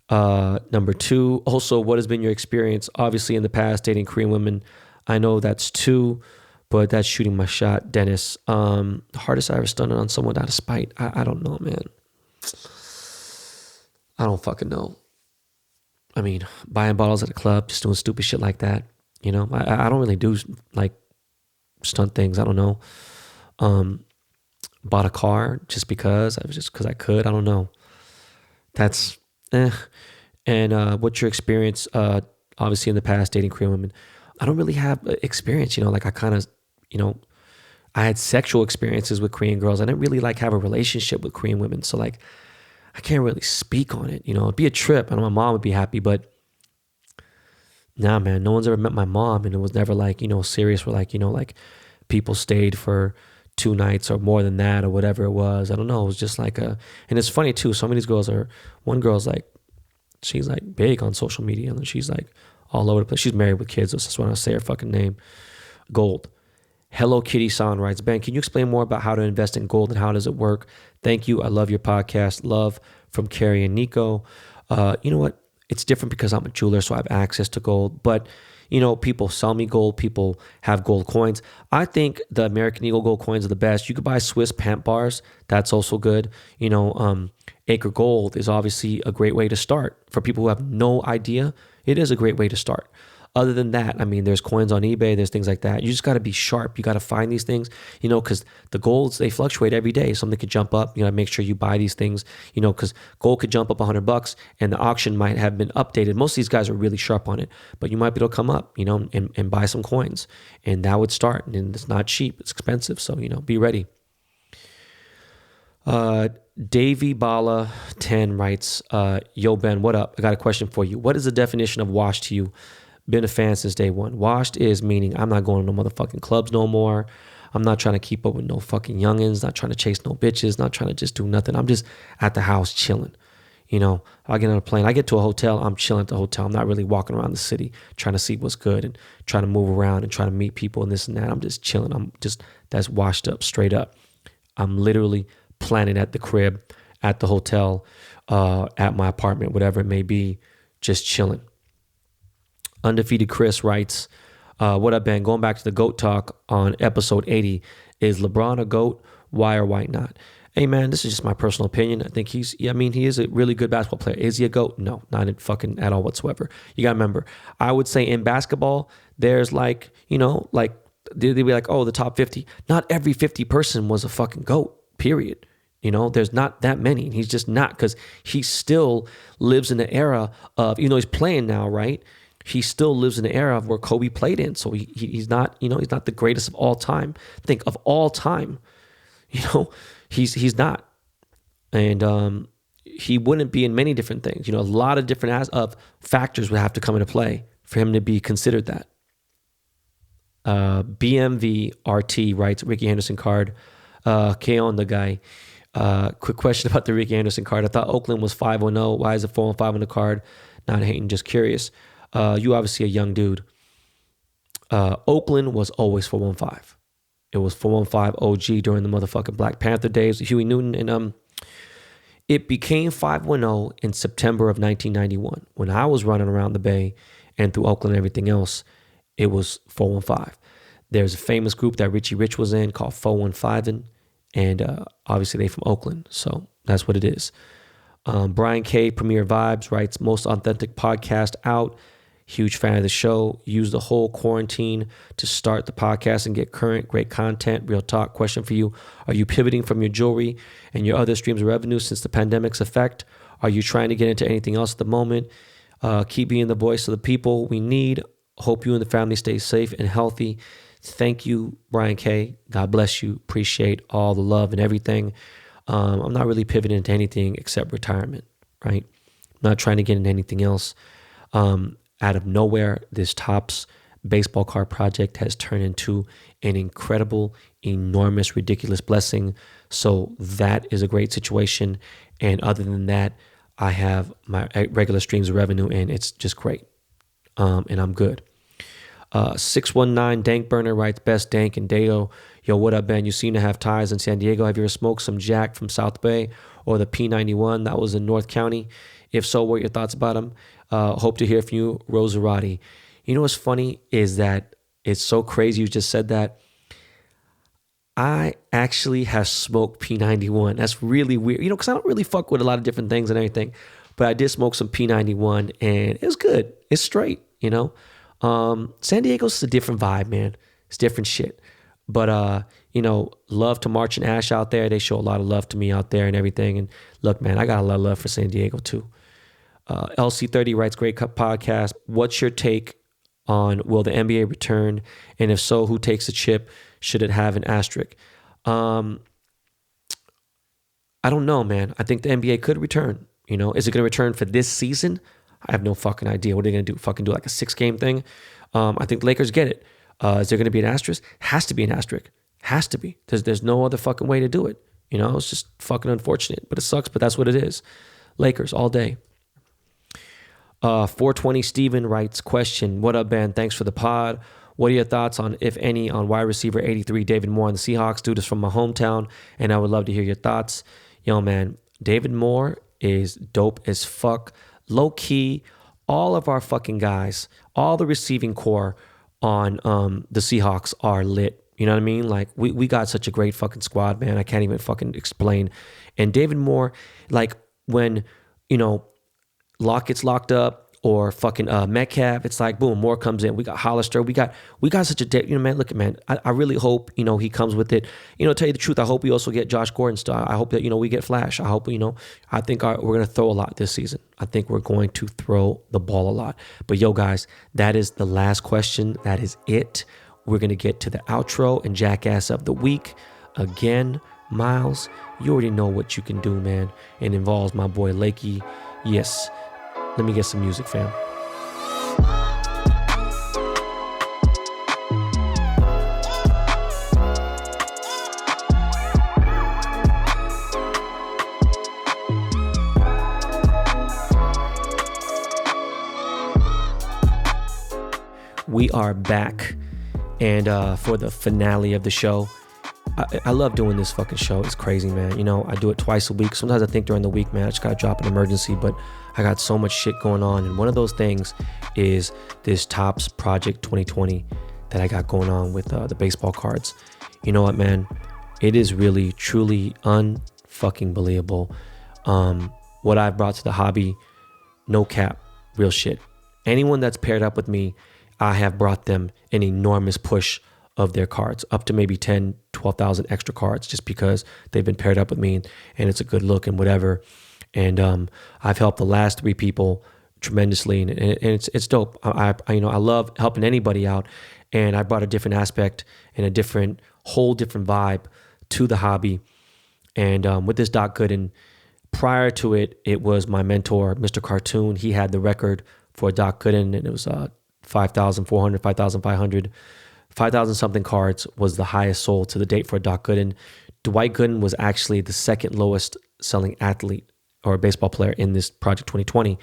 Number 2, also, what has been your experience, obviously, in the past dating Korean women? I know that's 2, but that's shooting my shot. Dennis, the hardest I ever stunted on someone out of spite? I don't know, man. I don't fucking know. I mean, buying bottles at a club, just doing stupid shit like that. I don't really do, like, stunt things. I don't know. Bought a car just because I could. I don't know. That's And what's your experience, obviously in the past dating Korean women? I don't really have experience, like I kind of, I had sexual experiences with Korean girls. I didn't really have a relationship with Korean women. So I can't really speak on it. It'd be a trip. I know my mom would be happy, but nah, man, no one's ever met my mom. And it was never serious where people stayed for 2 nights or more than that or whatever it was. I don't know. It was just and it's funny too. Some of these girls one girl's she's big on social media and she's all over the place. She's married with kids. So that's why I say her fucking name. Gold. Hello Kitty San writes, Ben, can you explain more about how to invest in gold and how does it work? Thank you. I love your podcast. Love from Carrie and Nico. You know what? It's different because I'm a jeweler, so I have access to gold. But, people sell me gold. People have gold coins. I think the American Eagle gold coins are the best. You could buy Swiss pant bars. That's also good. Achor Gold is obviously a great way to start. For people who have no idea, it is a great way to start. Other than that, there's coins on eBay, there's things like that. You just got to be sharp. You got to find these things, because the golds, they fluctuate every day. Something could jump up. You got to make sure you buy these things, because gold could jump up $100 and the auction might have been updated. Most of these guys are really sharp on it, but you might be able to come up, and buy some coins, and that would start. And it's not cheap, it's expensive. So, be ready. Davey Bala 10 writes, yo, Ben, what up? I got a question for you. What is the definition of washed to you? Been a fan since day one. Washed is meaning I'm not going to no motherfucking clubs no more. I'm not trying to keep up with no fucking youngins, not trying to chase no bitches, not trying to just do nothing. I'm just at the house chilling. I get on a plane. I get to a hotel. I'm chilling at the hotel. I'm not really walking around the city trying to see what's good and trying to move around and trying to meet people and this and that. I'm just chilling. That's washed up, straight up. I'm literally planning at the crib, at the hotel, at my apartment, whatever it may be, just chilling. Undefeated Chris writes, what up, Ben? Going back to the GOAT talk on episode 80, is LeBron a GOAT? Why or why not? Hey, man, this is just my personal opinion. I think he is a really good basketball player. Is he a GOAT? No, not fucking at all whatsoever. You got to remember, I would say in basketball, there's they'd be like, oh, the top 50. Not every 50 person was a fucking GOAT, period. There's not that many. He's just not, because he still lives in the era of, even though he's playing now, right? He still lives in the era of where Kobe played in. So he's not, he's not the greatest of all time. Think of all time, he's not. And he wouldn't be in many different things. A lot of different factors would have to come into play for him to be considered that. BMVRT writes, Ricky Henderson card. ¿Qué onda, guy? Quick question about the Ricky Henderson card. I thought Oakland was 5-0. Why is it 4-5 on the card? Not hating, just curious. You obviously a young dude. Oakland was always 4-5. It was 4-5 OG during the motherfucking Black Panther days, Huey Newton, and it became 5-0 in September of 1991. When I was running around the Bay and through Oakland and everything else, it was 4-5. There's a famous group that Richie Rich was in called 415, and obviously they from Oakland, so that's what it is. Brian K. Premier Vibes writes, most authentic podcast out. Huge fan of the show. Use the whole quarantine to start the podcast and get current. Great content. Real talk. Question for you. Are you pivoting from your jewelry and your other streams of revenue since the pandemic's effect? Are you trying to get into anything else at the moment? Keep being the voice of the people we need. Hope you and the family stay safe and healthy. Thank you, Brian K. God bless you. Appreciate all the love and everything. I'm not really pivoting into anything except retirement, right? I'm not trying to get into anything else. Out of nowhere, this Topps baseball card project has turned into an incredible, enormous, ridiculous blessing. So that is a great situation. And other than that, I have my regular streams of revenue and it's just great. And I'm good. 619 Dank Burner writes, best Dank and Dato. Yo, what up, Ben? You seem to have ties in San Diego. Have you ever smoked some Jack from South Bay or the P91 that was in North County? If so, what are your thoughts about them? Hope to hear from you, Roserati. You know what's funny is that it's so crazy you just said that. I actually have smoked P91. That's really weird, because I don't really fuck with a lot of different things and everything. But I did smoke some P91 and it was good. It's straight, San Diego's a different vibe, man. It's different shit. But, love to March and Ash out there. They show a lot of love to me out there and everything. And look, man, I got a lot of love for San Diego too. LC30 writes, great podcast. What's your take on will the NBA return? And if so, who takes the chip? Should it have an asterisk? I don't know, man. I think the NBA could return. Is it going to return for this season? I have no fucking idea. What are they going to do? Fucking do like a 6-game thing? I think the Lakers get it. Is there going to be an asterisk? Has to be an asterisk. Has to be. There's no other fucking way to do it. It's just fucking unfortunate, but it sucks, but that's what it is. Lakers all day. 420 Steven writes, question, what up, Ben? Thanks for the pod. What are your thoughts on, if any, on wide receiver 83 David Moore on the Seahawks? Dude is from my hometown, and I would love to hear your thoughts. Yo, man, David Moore is dope as fuck. Low key, all of our fucking guys, all the receiving core on the Seahawks are lit. You know what I mean? Like, we got such a great fucking squad, man. I can't even fucking explain. And David Moore, like, when, you know, Lockett's locked up, or fucking Metcalf, it's like, boom, Moore comes in. We got Hollister. We got such a, you know, man, look, man, I really hope, you know, he comes with it. You know, tell you the truth, I hope we also get Josh Gordon still. I hope that, you know, we get Flash. I hope, you know, I think we're going to throw a lot this season. I think we're going to throw the ball a lot. But yo, guys, that is the last question. That is it. We're going to get to the outro and Jackass of the week. Again, Miles, you already know what you can do, man. It involves my boy Lakey. Yes. Let me get some music, fam. We are back, and for the finale of the show, I love doing this fucking show. It's crazy, man. You know, I do it twice a week. Sometimes I think during the week, man, I just gotta drop an emergency, but I got so much shit going on. And one of those things is this Topps Project 2020 that I got going on with the baseball cards. You know what, man? It is really, truly unfucking believable. What I've brought to the hobby, no cap, real shit. Anyone that's paired up with me, I have brought them an enormous push of their cards, up to maybe 10, 12,000 extra cards, just because they've been paired up with me and it's a good look and whatever. And I've helped the last 3 people tremendously, and it's dope. I you know, I love helping anybody out, and I brought a different aspect and a whole different vibe to the hobby. And with this Doc Gooden, prior to it, it was my mentor, Mr. Cartoon. He had the record for Doc Gooden, and it was 5,400, 5,500. 5,000 something cards was the highest sold to the date for Doc Gooden. Dwight Gooden was actually the second lowest selling athlete or baseball player in this Project 2020.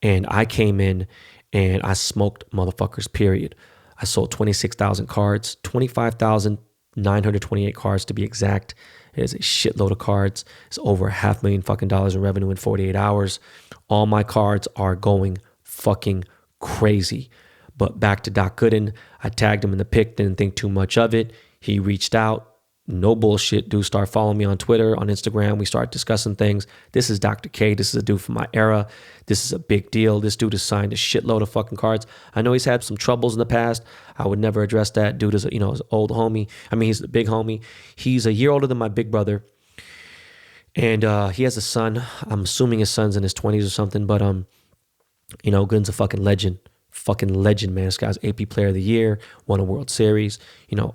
And I came in and I smoked motherfuckers, period. I sold 26,000 cards, 25,928 cards to be exact. It is a shitload of cards. It's over $500,000 fucking dollars in revenue in 48 hours. All my cards are going fucking crazy. But back to Doc Gooden, I tagged him in the pic, didn't think too much of it. He reached out, no bullshit. Dude started following me on Twitter, on Instagram. We started discussing things. This is Dr. K. This is a dude from my era. This is a big deal. This dude has signed a shitload of fucking cards. I know he's had some troubles in the past. I would never address that. Dude is, his old homie. I mean, he's the big homie. He's a year older than my big brother. And he has a son. I'm assuming his son's in his 20s or something. But, Gooden's a fucking legend. Fucking legend, man. This guy's AP Player of the Year, won a World Series,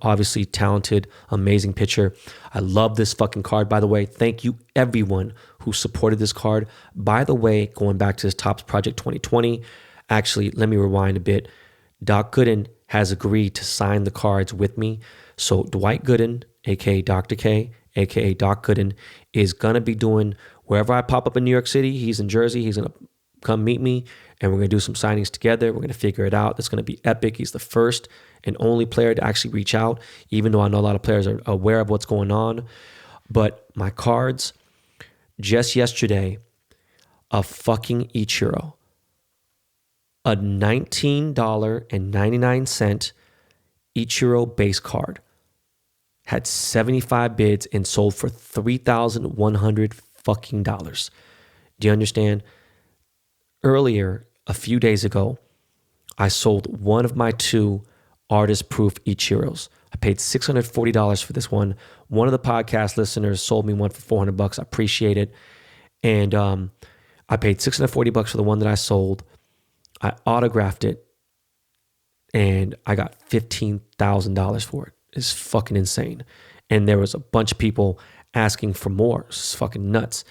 obviously talented, amazing pitcher. I love this fucking card, by the way. Thank you, everyone who supported this card. By the way, going back to this Topps Project 2020, actually, let me rewind a bit. Doc Gooden has agreed to sign the cards with me. So Dwight Gooden, aka Dr. K, aka Doc Gooden, is going to be doing, wherever I pop up in New York City, he's in Jersey, he's going to come meet me, and we're going to do some signings together. We're going to figure it out. It's going to be epic. He's the first and only player to actually reach out, even though I know a lot of players are aware of what's going on. But my cards, just yesterday, a fucking Ichiro, a $19.99 Ichiro base card, had 75 bids and sold for $3,100 fucking dollars. Do you understand? Earlier, a few days ago, I sold one of my 2 artist proof Ichiros. I paid $640 for this one. One of the podcast listeners sold me one for $400. I appreciate it. And I paid $640 for the one that I sold. I autographed it, and I got $15,000 for it. It's fucking insane. And there was a bunch of people asking for more. It's fucking nuts.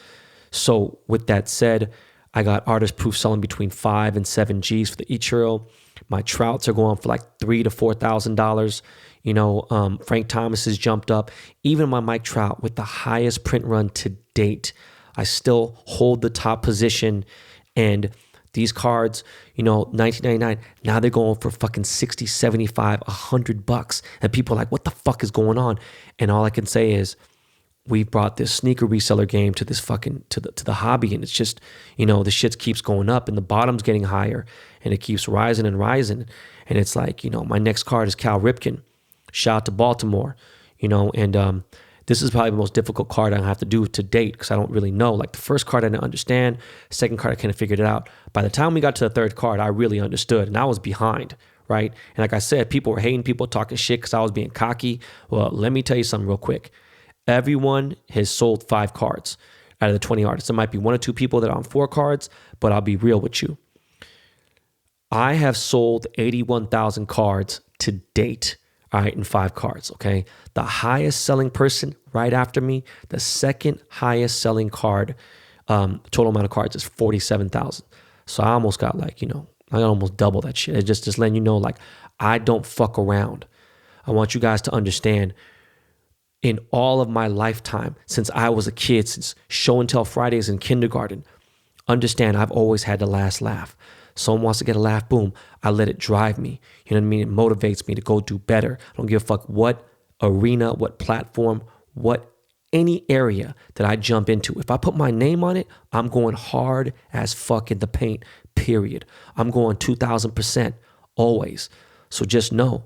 So with that said, I got artist proof selling between 5 and 7 G's for the Ichiro. My Trouts are going for like $3,000 to $4,000. Frank Thomas has jumped up. Even my Mike Trout with the highest print run to date, I still hold the top position. And These cards, 1999, now they're going for fucking 60, 75, $100. And people are like, what the fuck is going on? And all I can say is, we brought this sneaker reseller game to this fucking, to the hobby. And it's just, the shit keeps going up and the bottom's getting higher and it keeps rising and rising. And it's like, my next card is Cal Ripken. Shout out to Baltimore, and this is probably the most difficult card I have to do to date because I don't really know. Like the first card I didn't understand, second card I kind of figured it out. By the time we got to the third card, I really understood and I was behind, right? And like I said, people were hating, people talking shit because I was being cocky. Well, let me tell you something real quick. Everyone has sold 5 cards out of the 20 artists. There might be 1 or 2 people that are on 4 cards, but I'll be real with you. I have sold 81,000 cards to date. All right, in 5 cards, okay? The highest selling person right after me, the second highest selling card, total amount of cards is 47,000. So I almost got I got almost double that shit. It's just letting you know, I don't fuck around. I want you guys to understand, in all of my lifetime, since I was a kid, since show and tell Fridays in kindergarten, understand I've always had the last laugh. Someone wants to get a laugh, boom, I let it drive me. You know what I mean? It motivates me to go do better. I don't give a fuck what arena, what platform, what any area that I jump into. If I put my name on it, I'm going hard as fuck in the paint, period. I'm going 2,000% always. So just know,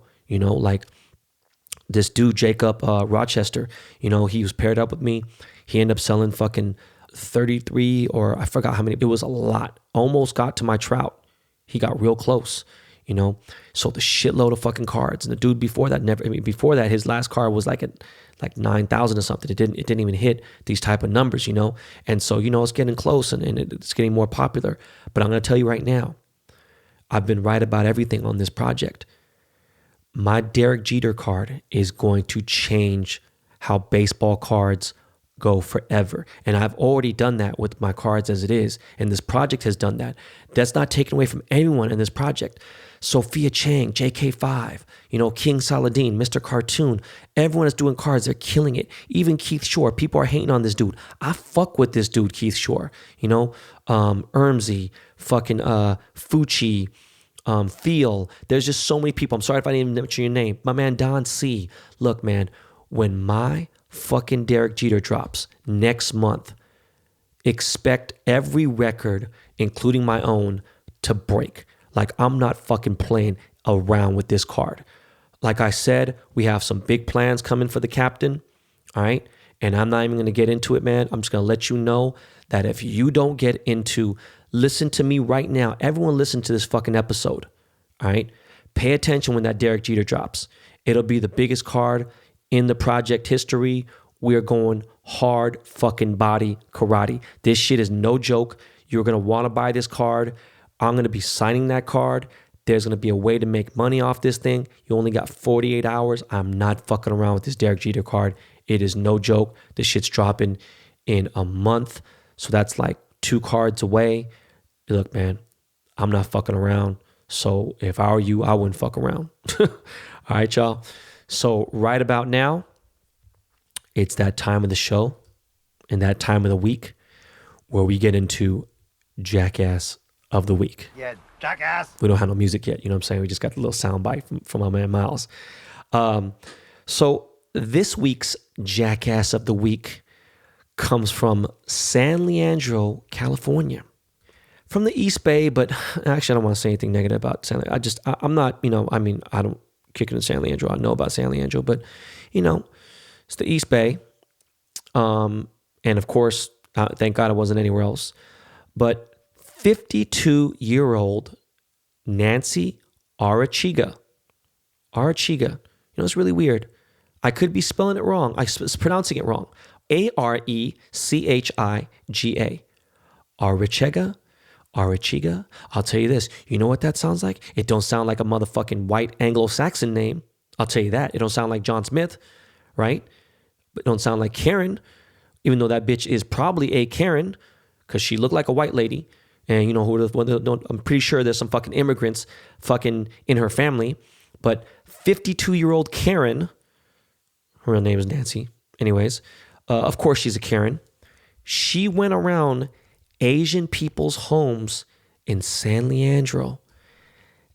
this dude, Jacob Rochester, he was paired up with me. He ended up selling fucking 33 or I forgot how many. It was a lot. Almost got to my Trout. He got real close, sold a shitload of fucking cards. And the dude before that, his last card was like 9,000 or something. It didn't even hit these type of numbers, And so, it's getting close and it's getting more popular. But I'm going to tell you right now, I've been right about everything on this project. My Derek Jeter card is going to change how baseball cards go forever. And I've already done that with my cards as it is. And this project has done that. That's not taken away from anyone in this project. Sophia Chang, JK5, King Saladin, Mr. Cartoon. Everyone is doing cards. They're killing it. Even Keith Shore. People are hating on this dude. I fuck with this dude, Keith Shore. Ermsey, fucking Fucci, Thiel. There's just so many people. I'm sorry if I didn't even mention your name. My man, Don C. Look, man, when my fucking Derek Jeter drops next month, expect every record, including my own, to break. I'm not fucking playing around with this card. Like I said, we have some big plans coming for the captain, all right? And I'm not even going to get into it, man. I'm just going to let you know that if you don't get into, listen to me right now. Everyone listen to this fucking episode, all right? Pay attention when that Derek Jeter drops. It'll be the biggest card in the project history. We're going hard fucking body karate. This shit is no joke. You're going to want to buy this card. I'm going to be signing that card. There's going to be a way to make money off this thing. You only got 48 hours. I'm not fucking around with this Derek Jeter card. It is no joke. This shit's dropping in a month. So that's 2 cards away. Look, man, I'm not fucking around. So if I were you, I wouldn't fuck around. All right, y'all. So right about now, it's that time of the show and that time of the week where we get into Jackass of the Week. Yeah, Jackass. We don't have no music yet. You know what I'm saying? We just got the little sound bite from my man Miles. So this week's Jackass of the Week comes from San Leandro, California. From the East Bay, but actually I don't want to say anything negative about San Leandro. I'm not, I don't kick it in San Leandro. I know about San Leandro, but, it's the East Bay. And of course, thank God it wasn't anywhere else. But 52-year-old Nancy Arachiga. It's really weird. I could be spelling it wrong. I'm pronouncing it wrong. Arechiga. Arachiga. I'll tell you this. You know what that sounds like? It don't sound like a motherfucking white Anglo-Saxon name. I'll tell you that. It don't sound like John Smith, right? But it don't sound like Karen, even though that bitch is probably a Karen because she looked like a white lady. And I'm pretty sure there's some fucking immigrants fucking in her family. But 52-year-old Karen, her real name is Nancy. Anyways, of course she's a Karen. She went around Asian people's homes in San Leandro,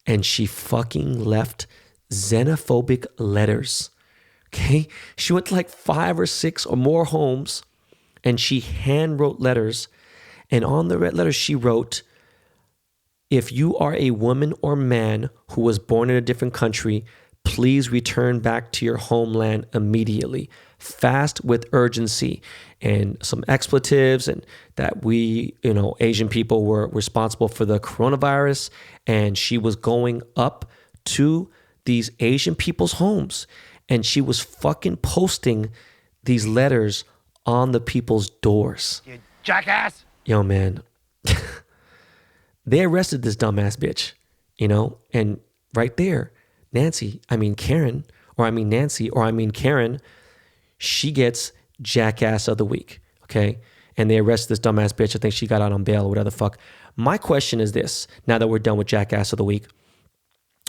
and she fucking left xenophobic letters. Okay? She went to like 5 or 6 or more homes, and she hand wrote letters. And on the red letters, she wrote, if you are a woman or man who was born in a different country, please return back to your homeland immediately. Fast with urgency. And some expletives, and that we, Asian people were responsible for the coronavirus. And she was going up to these Asian people's homes, and she was fucking posting these letters on the people's doors. You jackass! Yo, man. They arrested this dumbass bitch, and right there, Karen, she gets Jackass of the Week, okay? And they arrested this dumbass bitch. I think she got out on bail or whatever the fuck. My question is this, now that we're done with Jackass of the Week.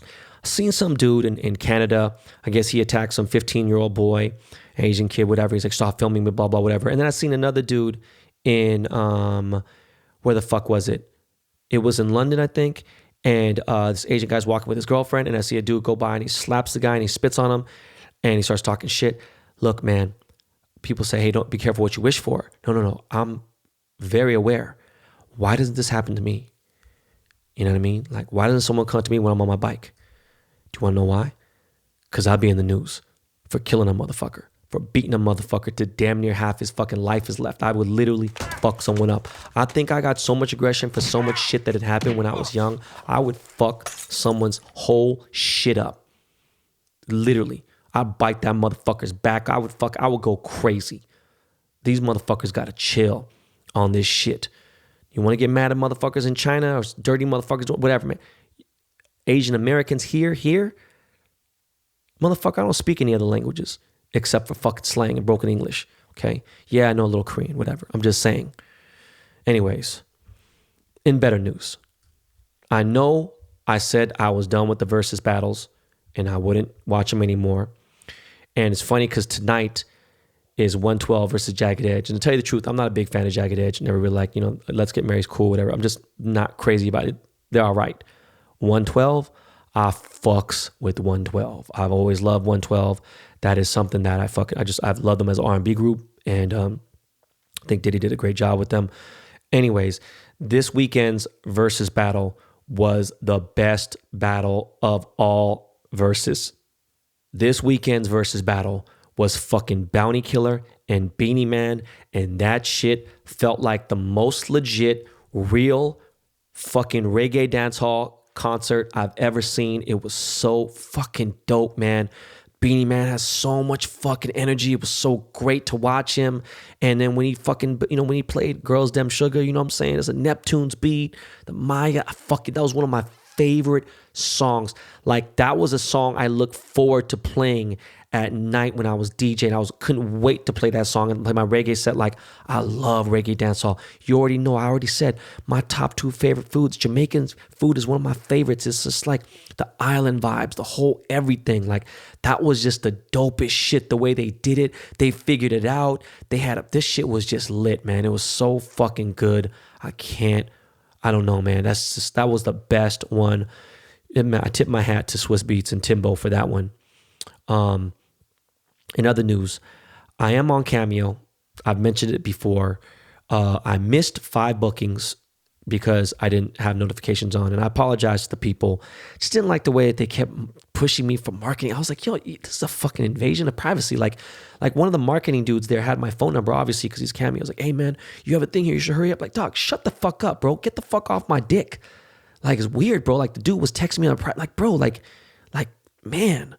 I seen some dude in Canada, I guess he attacked some 15-year-old boy, Asian kid, whatever. He's like, stop filming me, blah, blah, whatever. And then I seen another dude in, where the fuck was it? It was in London, I think. And this Asian guy's walking with his girlfriend, and I see a dude go by and he slaps the guy and he spits on him and he starts talking shit. Look, man, people say, hey, don't be careful what you wish for. No. I'm very aware. Why doesn't this happen to me? You know what I mean? Like, why doesn't someone come to me when I'm on my bike? Do you want to know why? Because I'll be in the news for killing a motherfucker, for beating a motherfucker to damn near half his fucking life is left. I would literally fuck someone up. I think I got so much aggression for so much shit that had happened when I was young. I would fuck someone's whole shit up. Literally. I'd bite that motherfucker's back. I would go crazy. These motherfuckers gotta chill on this shit. You want to get mad at motherfuckers in China or dirty motherfuckers, whatever, man. Asian Americans here, motherfucker, I don't speak any other languages except for fucking slang and broken English, okay? Yeah, I know a little Korean, whatever. I'm just saying. Anyways, in better news, I know I said I was done with the versus battles and I wouldn't watch them anymore. And it's funny because tonight is 112 versus Jagged Edge. And to tell you the truth, I'm not a big fan of Jagged Edge. Never really like, Let's Get Married's cool, whatever. I'm just not crazy about it. They're all right. 112, I fucks with 112. I've always loved 112. That is something that I've loved them as an R&B group. And I think Diddy did a great job with them. Anyways, this weekend's versus battle was the best battle of all versus. This weekend's versus battle was fucking Bounty Killer and Beanie Man, and that shit felt like the most legit, real fucking reggae dancehall concert I've ever seen. It was so fucking dope, man. Beanie Man has so much fucking energy. It was so great to watch him. And then when he fucking, when he played Girls Dem Sugar, you know what I'm saying? It's a Neptune's beat, the Maya, that was one of my favorite songs. Like, that was a song I looked forward to playing at night when I was DJing. I couldn't wait to play that song and play my reggae set. Like, I love reggae dancehall. You already know, I already said my top 2 favorite foods. Jamaican food is one of my favorites. It's just like the island vibes, the whole everything. Like, that was just the dopest shit, the way they did it. They figured it out. This shit was just lit, man. It was so fucking good. I don't know, man. That was the best one. I tip my hat to Swiss Beats and Timbo for that one. In other news, I am on Cameo. I've mentioned it before. I missed 5 bookings because I didn't have notifications on, and I apologize to the people. Just didn't like the way that they kept pushing me for marketing. I was like, yo, this is a fucking invasion of privacy. Like one of the marketing dudes there had my phone number, obviously, because he's Cameo. I was like, hey, man, you have a thing here. You should hurry up. Like, dog, shut the fuck up, bro. Get the fuck off my dick. Like, it's weird, bro. Like, the dude was texting me on like, bro, like, man.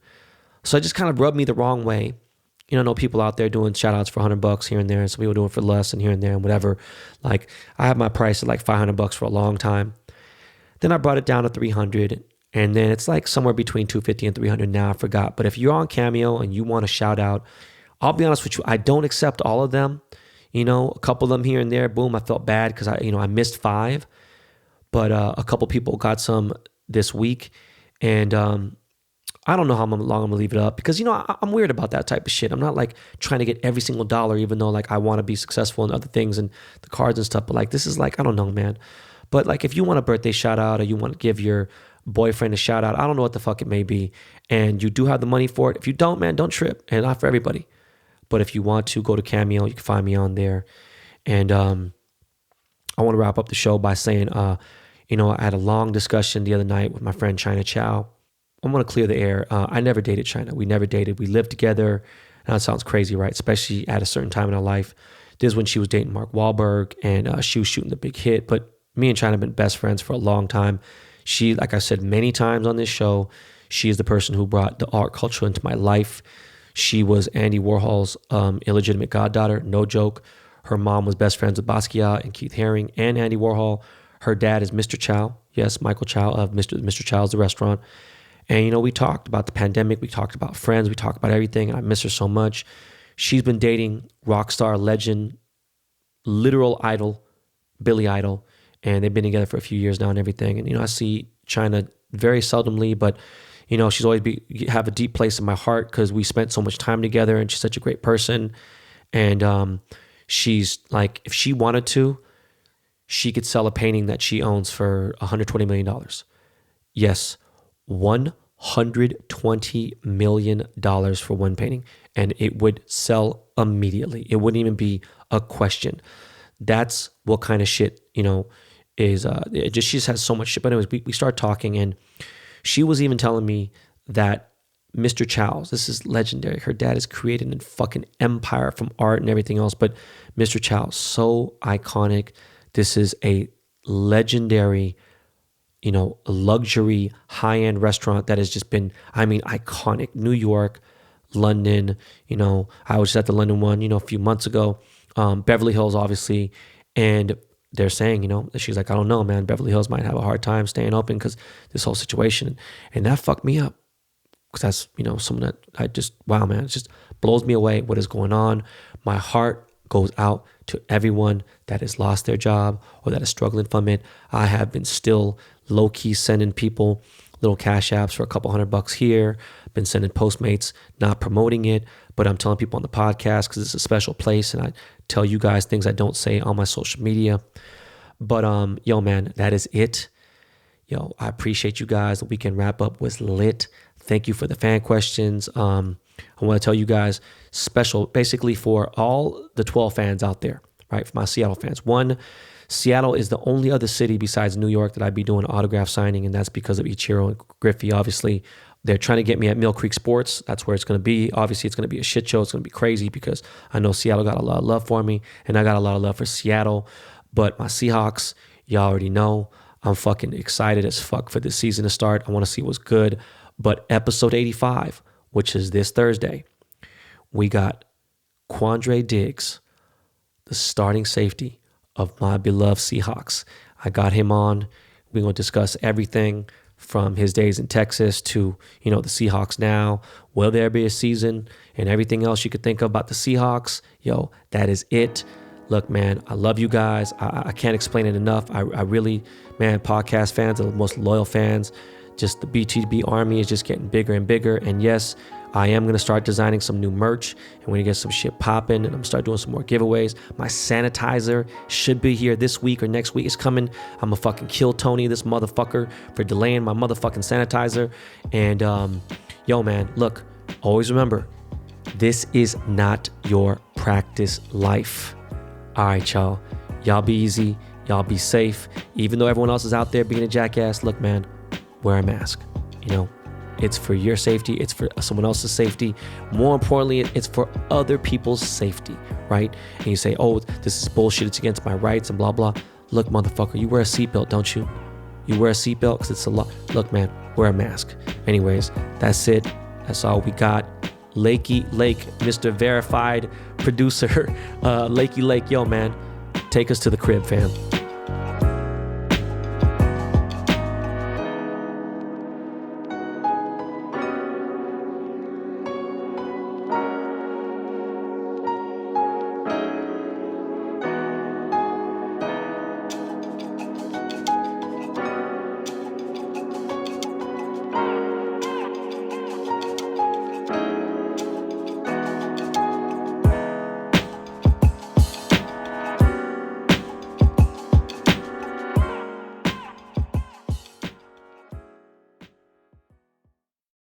So it just kind of rubbed me the wrong way. I know people out there doing shout outs for $100 here and there, and some people doing it for less and here and there and whatever. Like, I have my price at like $500 for a long time. Then I brought it down to $300, and then it's like somewhere between $250 and $300 now. I forgot. But if you're on Cameo and you want a shout out, I'll be honest with you, I don't accept all of them. A couple of them here and there, boom, I felt bad because I missed 5. But a couple people got some this week, and I don't know how long I'm gonna leave it up because I'm weird about that type of shit. I'm not like trying to get every single dollar, even though like I want to be successful in other things and the cards and stuff. But like, this is like, I don't know, man. But like, if you want a birthday shout out or you want to give your boyfriend a shout out, I don't know what the fuck it may be, and you do have the money for it. If you don't, man, don't trip. And not for everybody. But if you want to, go to Cameo. You can find me on there. And I want to wrap up the show by saying, I had a long discussion the other night with my friend China Chow. I'm going to clear the air. I never dated China. We never dated. We lived together. Now it sounds crazy, right? Especially at a certain time in our life. This is when she was dating Mark Wahlberg and she was shooting the big hit. But me and China have been best friends for a long time. She, like I said many times on this show, she is the person who brought the art culture into my life. She was Andy Warhol's illegitimate goddaughter, no joke. Her mom was best friends with Basquiat and Keith Haring and Andy Warhol. Her dad is Mr. Chow. Yes, Michael Chow of Mr. Chow's the restaurant. And, we talked about the pandemic. We talked about friends. We talked about everything. And I miss her so much. She's been dating rock star, legend, literal idol, Billy Idol. And they've been together for a few years now and everything. And, I see China very seldomly, but, she's always have a deep place in my heart because we spent so much time together and she's such a great person. And she's like, if she wanted to, she could sell a painting that she owns for $120 million. Yes, $120 million for one painting, and it would sell immediately. It wouldn't even be a question. That's what kind of shit, is, she just has so much shit. But anyways, we started talking, and she was even telling me that Mr. Chow's, this is legendary. Her dad has created a fucking empire from art and everything else, but Mr. Chow's so iconic. This is a legendary, luxury, high-end restaurant that has just been, iconic. New York, London, I was just at the London one, a few months ago. Beverly Hills, obviously. And they're saying, she's like, I don't know, man. Beverly Hills might have a hard time staying open because this whole situation. And that fucked me up. Because that's, someone that I just, wow, man. It just blows me away what is going on. My heart goes out to everyone that has lost their job or that is struggling from it. I have been still low-key sending people little cash apps for a couple $100 here. Been sending Postmates, not promoting it, but I'm telling people on the podcast because it's a special place and I tell you guys things I don't say on my social media. But yo, man, that is it. Yo, I appreciate you guys. The weekend wrap up was lit. Thank you for the fan questions. I want to tell you guys special, basically for all the 12 fans out there, right? For my Seattle fans. One, Seattle is the only other city besides New York that I'd be doing autograph signing, and that's because of Ichiro and Griffey. Obviously, they're trying to get me at Mill Creek Sports. That's where it's going to be. Obviously, it's going to be a shit show. It's going to be crazy because I know Seattle got a lot of love for me, and I got a lot of love for Seattle. But my Seahawks, y'all already know, I'm fucking excited as fuck for this season to start. I want to see what's good. But episode 85, which is this Thursday, we got Quandre Diggs, the starting safety of my beloved Seahawks. I got him on. We're going to discuss everything from his days in Texas to, the Seahawks now. Will there be a season? And everything else you could think of about the Seahawks. Yo, that is it. Look, man, I love you guys. I can't explain it enough. I really, man, podcast fans are the most loyal fans. Just the BTB army is just getting bigger and bigger. And yes, I am going to start designing some new merch and we're going to get some shit popping and I'm going to start doing some more giveaways. My sanitizer should be here this week or next week. It's coming. I'm going to fucking kill Tony, this motherfucker, for delaying my motherfucking sanitizer. And yo, man, look, always remember, this is not your practice life. All right, y'all. Y'all be easy. Y'all be safe. Even though everyone else is out there being a jackass, look, man, wear a mask. It's for your safety. It's for someone else's safety. More importantly, it's for other people's safety, right? And you say, oh, this is bullshit. It's against my rights and blah, blah. Look, motherfucker, you wear a seatbelt, don't you? You wear a seatbelt because it's a lot. Look, man, wear a mask. Anyways, that's it. That's all we got. Lakey Lake, Mr. Verified Producer. Lakey Lake, yo, man, take us to the crib, fam.